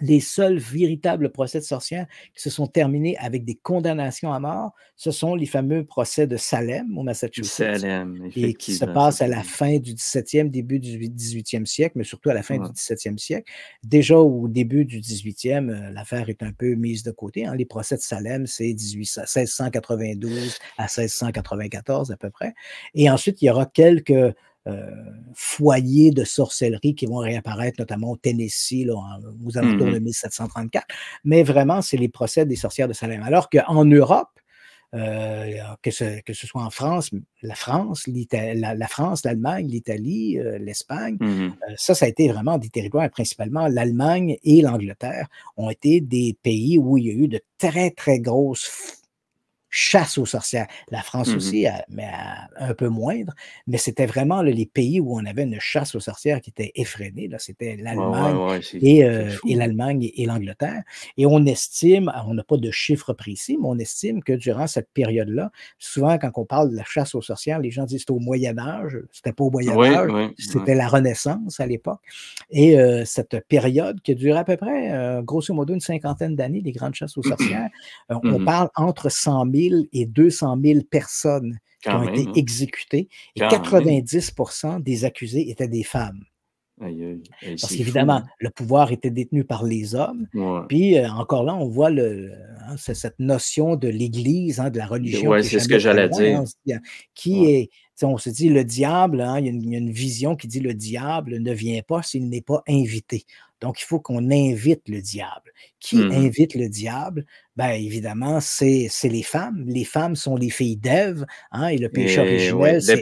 Les seuls véritables procès de sorcières qui se sont terminés avec des condamnations à mort, ce sont les fameux procès de Salem, au Massachusetts, Salem, et qui se effectivement, passent à la c'était fin du 17e, début du 18e siècle, mais surtout à la fin du ouais. 17e siècle. Déjà au début du 18e, l'affaire est un peu mise de côté, hein. Les procès de Salem, c'est 1692 à 1694 à peu près. Et ensuite, il y aura quelques foyers de sorcellerie qui vont réapparaître, notamment au Tennessee, là, aux alentours de 1734. Mais vraiment, c'est les procès des sorcières de Salem. Alors qu'en Europe, que ce soit en France, la France, l'Allemagne, l'Italie, l'Espagne, ça a été vraiment des territoires, principalement l'Allemagne et l'Angleterre, ont été des pays où il y a eu de très, très grosses chasse aux sorcières. La France aussi, mais un peu moindre, mais c'était vraiment là, les pays où on avait une chasse aux sorcières qui était effrénée. C'était l'Allemagne Ouais, et c'est fou. l'Allemagne et l'Angleterre. Et on estime, on n'a pas de chiffres précis, mais on estime que durant cette période-là, souvent quand on parle de la chasse aux sorcières, les gens disent que c'était au Moyen Âge. C'était pas au Moyen Oui, Âge, oui, oui. c'était la Renaissance à l'époque. Et cette période qui a duré à peu près, grosso modo, une cinquantaine d'années, les grandes chasses aux sorcières, on parle entre 100 000 et 200 000 personnes qui Quand ont même, été hein. exécutées et Quand même. 90% des accusés étaient des femmes. Aïe, aïe. Aïe, Parce c'est fou, qu'évidemment, hein. le pouvoir était détenu par les hommes. Ouais. Puis encore là, on voit cette notion de l'Église, hein, de la religion Ouais, qui est c'est ce jamais que très j'allais loin. Hein, dire. qui Ouais. est, on se dit le diable, hein, il y a une vision qui dit le diable ne vient pas s'il n'est pas invité. Donc, il faut qu'on invite le diable. Qui invite le diable? Bien, évidemment, c'est les femmes. Les femmes sont les filles d'Ève, hein, et le péché Et oui, originel, c'est Ève,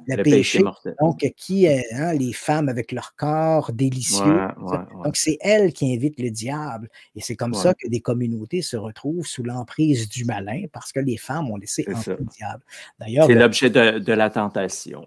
le le péché péché. mortel. Donc, qui est, hein, les femmes avec leur corps délicieux. Ouais. Donc, c'est elles qui invitent le diable. Et c'est comme ça Ouais, que des communautés se retrouvent sous l'emprise du malin parce que les femmes ont laissé c'est entrer ça. le diable. D'ailleurs, C'est l'objet de la tentation.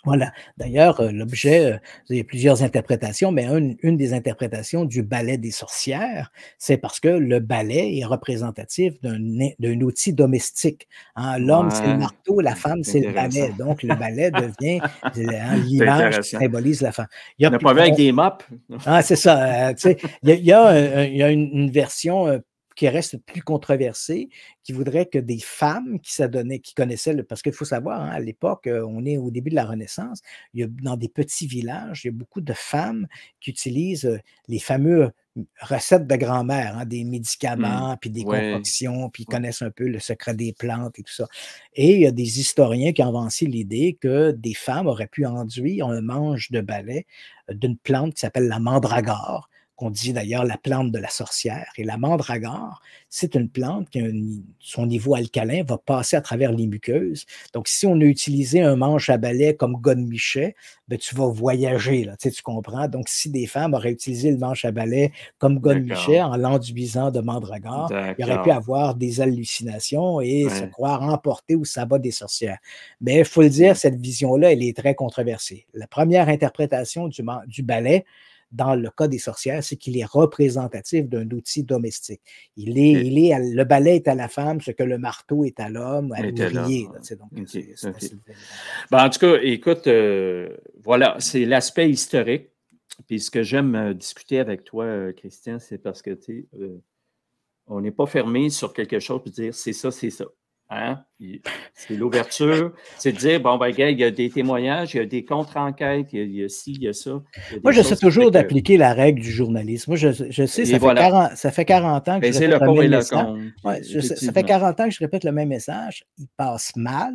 voilà. D'ailleurs, l'objet, il y a plusieurs interprétations, mais une des interprétations du balai des sorcières, c'est parce que le balai est représentatif d'un outil domestique. Hein. L'homme, c'est le Ouais, marteau, la femme, c'est c'est le intéressant. balai. Donc, le balai devient hein, C'est l'image qui intéressant. symbolise la femme. On n'a pas vu avec des mops? Ah, c'est ça. Tu sais, il y a une version qui reste plus controversée, qui voudrait que des femmes qui s'adonnaient, qui connaissaient, parce qu'il faut savoir, hein, à l'époque, on est au début de la Renaissance, il y a, dans des petits villages, il y a beaucoup de femmes qui utilisent les fameux recettes de grand-mère, hein, des médicaments, puis des Ouais. concoctions, puis ils Ouais. connaissent un peu le secret des plantes et tout ça. Et il y a des historiens qui ont avancé l'idée que des femmes auraient pu enduire un manche de balai d'une plante qui s'appelle la mandragore, qu'on dit d'ailleurs la plante de la sorcière. Et la mandragore, c'est une plante qui, son niveau alcalin va passer à travers les muqueuses. Donc, si on a utilisé un manche à balai comme Godemichet, ben, tu vas voyager, là, tu comprends? Donc, si des femmes auraient utilisé le manche à balai comme Godemichet D'accord. en l'enduisant de mandragore, il aurait pu D'accord. avoir des hallucinations et se Ouais. croire emporté au sabbat des sorcières. Mais il faut le dire, cette vision-là, elle est très controversée. La première interprétation du balai, dans le cas des sorcières, c'est qu'il est représentatif d'un outil domestique. Le balai est à la femme, ce que le marteau est à l'homme, à Était là. l'ouvrier. Donc, OK. c'est OK. assez Ben, en tout cas, écoute, voilà, c'est l'aspect historique. Puis ce que j'aime discuter avec toi, Christian, c'est parce que, tu sais, on n'est pas fermé sur quelque chose et dire c'est ça, c'est ça. Hein? C'est l'ouverture, c'est de dire, bon, ben, gars, il y a des témoignages, il y a des contre-enquêtes, il y a ci, il y a ça. Il y a Moi, des j'essaie choses qui fait toujours que. d'appliquer la règle du journalisme. Moi, je sais, Et voilà. ça fait 40 ans que je Peser répète le le pour et même le message. contre. Ouais, ça fait Effectivement. 40 ans que je répète le même message. Il passe mal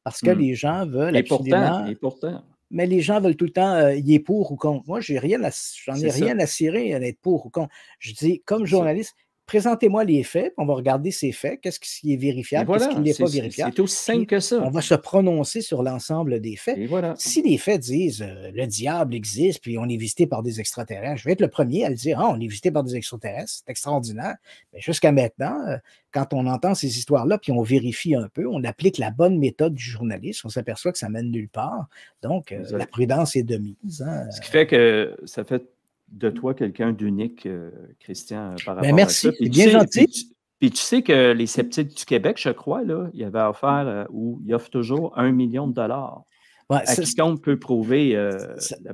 parce que les gens veulent Et pourtant, absolument. Mais les gens veulent tout le temps, il est pour ou contre. Moi, j'en ai c'est ça. rien à cirer d'être pour ou contre. Je dis, comme C'est ça. journaliste, présentez-moi les faits, on va regarder ces faits, qu'est-ce qui est Et vérifiable, qu'est-ce qui voilà, n'est pas vérifiable, c'est aussi simple puis que on ça. va se prononcer sur l'ensemble des faits. Et voilà. Si les faits disent le diable existe, puis on est visité par des extraterrestres, je vais être le premier à le dire, on est visité par des extraterrestres, c'est extraordinaire. Mais jusqu'à maintenant, quand on entend ces histoires-là, puis on vérifie un peu, on applique la bonne méthode du journalisme, on s'aperçoit que ça mène nulle part. Donc, la prudence est de mise. Hein. Ce qui fait que ça fait de toi quelqu'un d'unique, Christian, par Ben rapport à ça. merci, c'est bien gentil. Puis tu sais que les sceptiques du Québec, je crois, là, il avait offert ou il offre toujours 1 million de dollars Ouais, à quiconque peut prouver.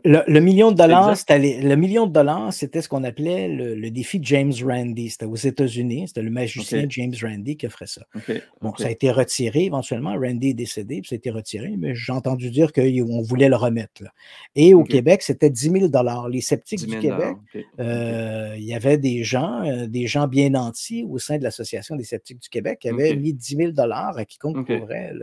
Le million de dollars, exact. le million de dollars, c'était ce qu'on appelait le défi James Randi. C'était aux États-Unis. C'était le magicien OK. James Randi qui offrait ça. OK. Bon, OK. ça a été retiré éventuellement. Randy est décédé, puis ça a été retiré, mais j'ai entendu dire qu'on voulait le remettre, là. Et au OK. Québec, c'était 10 000 $. Les sceptiques 10 du 000 Québec, OK. il y avait des gens bien nantis au sein de l'Association des sceptiques du Québec qui avaient OK. mis 10 000 $ à quiconque OK. prouverait.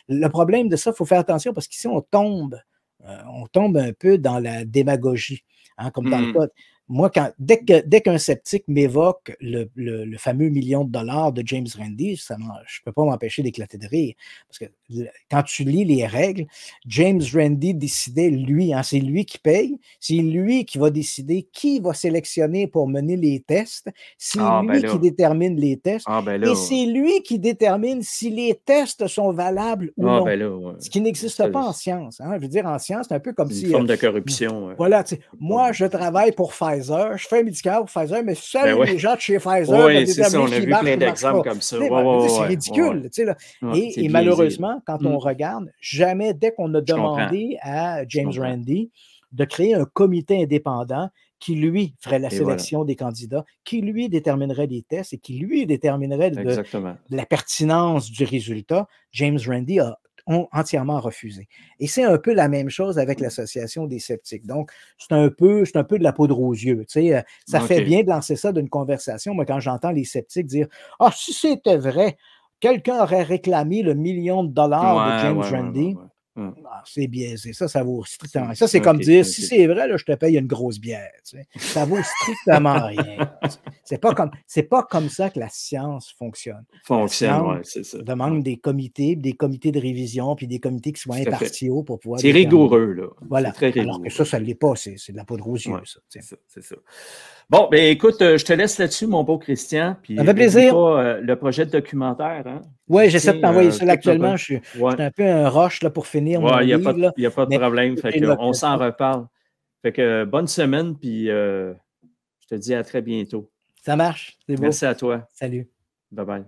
Le problème de ça, il faut faire attention parce qu'ici, on tombe un peu dans la démagogie, hein, comme dans le cas. Moi, dès qu'un sceptique m'évoque le fameux million de dollars de James Randi, je ne peux pas m'empêcher d'éclater de rire. Parce que quand tu lis les règles, James Randi décidait, lui, hein, c'est lui qui paye, c'est lui qui va décider qui va sélectionner pour mener les tests, c'est lui qui détermine les tests, et c'est lui qui détermine si les tests sont valables ou non. Ce qui n'existe pas en science. Hein. Je veux dire, en science, c'est un peu comme si... une forme de corruption. Voilà, moi, je travaille pour Pfizer, je fais un médicament pour Pfizer, mais seuls les gens de chez Pfizer oui, c'est ça, on a vu plein d'exemples comme ça. C'est ridicule. Et malheureusement, quand on regarde, jamais, dès qu'on a demandé à James Randi de créer un comité indépendant qui, lui, ferait la sélection des candidats, qui, lui, déterminerait les tests et qui, lui, déterminerait de la pertinence du résultat, James Randi ont entièrement refusé. Et c'est un peu la même chose avec l'Association des sceptiques. Donc, c'est un peu de la poudre aux yeux. Ça fait bien de lancer ça d'une conversation. Moi, quand j'entends les sceptiques dire « Ah, si c'était vrai, quelqu'un aurait réclamé le million de dollars de James Randi. » C'est biaisé. Ça vaut strictement rien. Ça, c'est comme dire, si c'est vrai, là, je te paye une grosse bière. Ça vaut strictement rien. C'est pas comme ça que la science fonctionne. La science c'est ça. demande des comités de révision, puis des comités qui soient impartiaux pour pouvoir... C'est rigoureux, là. Voilà. Très rigoureux. Alors que ça ne l'est pas. C'est de la poudre aux yeux, ça. C'est ça. Bon, ben écoute, je te laisse là-dessus, mon beau Christian. Puis, ça fait plaisir. Pas, le projet de documentaire, hein? Oui, j'essaie de t'envoyer ça. Là, actuellement, je suis un peu un rush là, pour finir mon livre. Il n'y a pas de problème. On s'en reparle. Fait que bonne semaine, puis je te dis à très bientôt. Ça marche. C'est beau. Merci à toi. Salut. Bye-bye.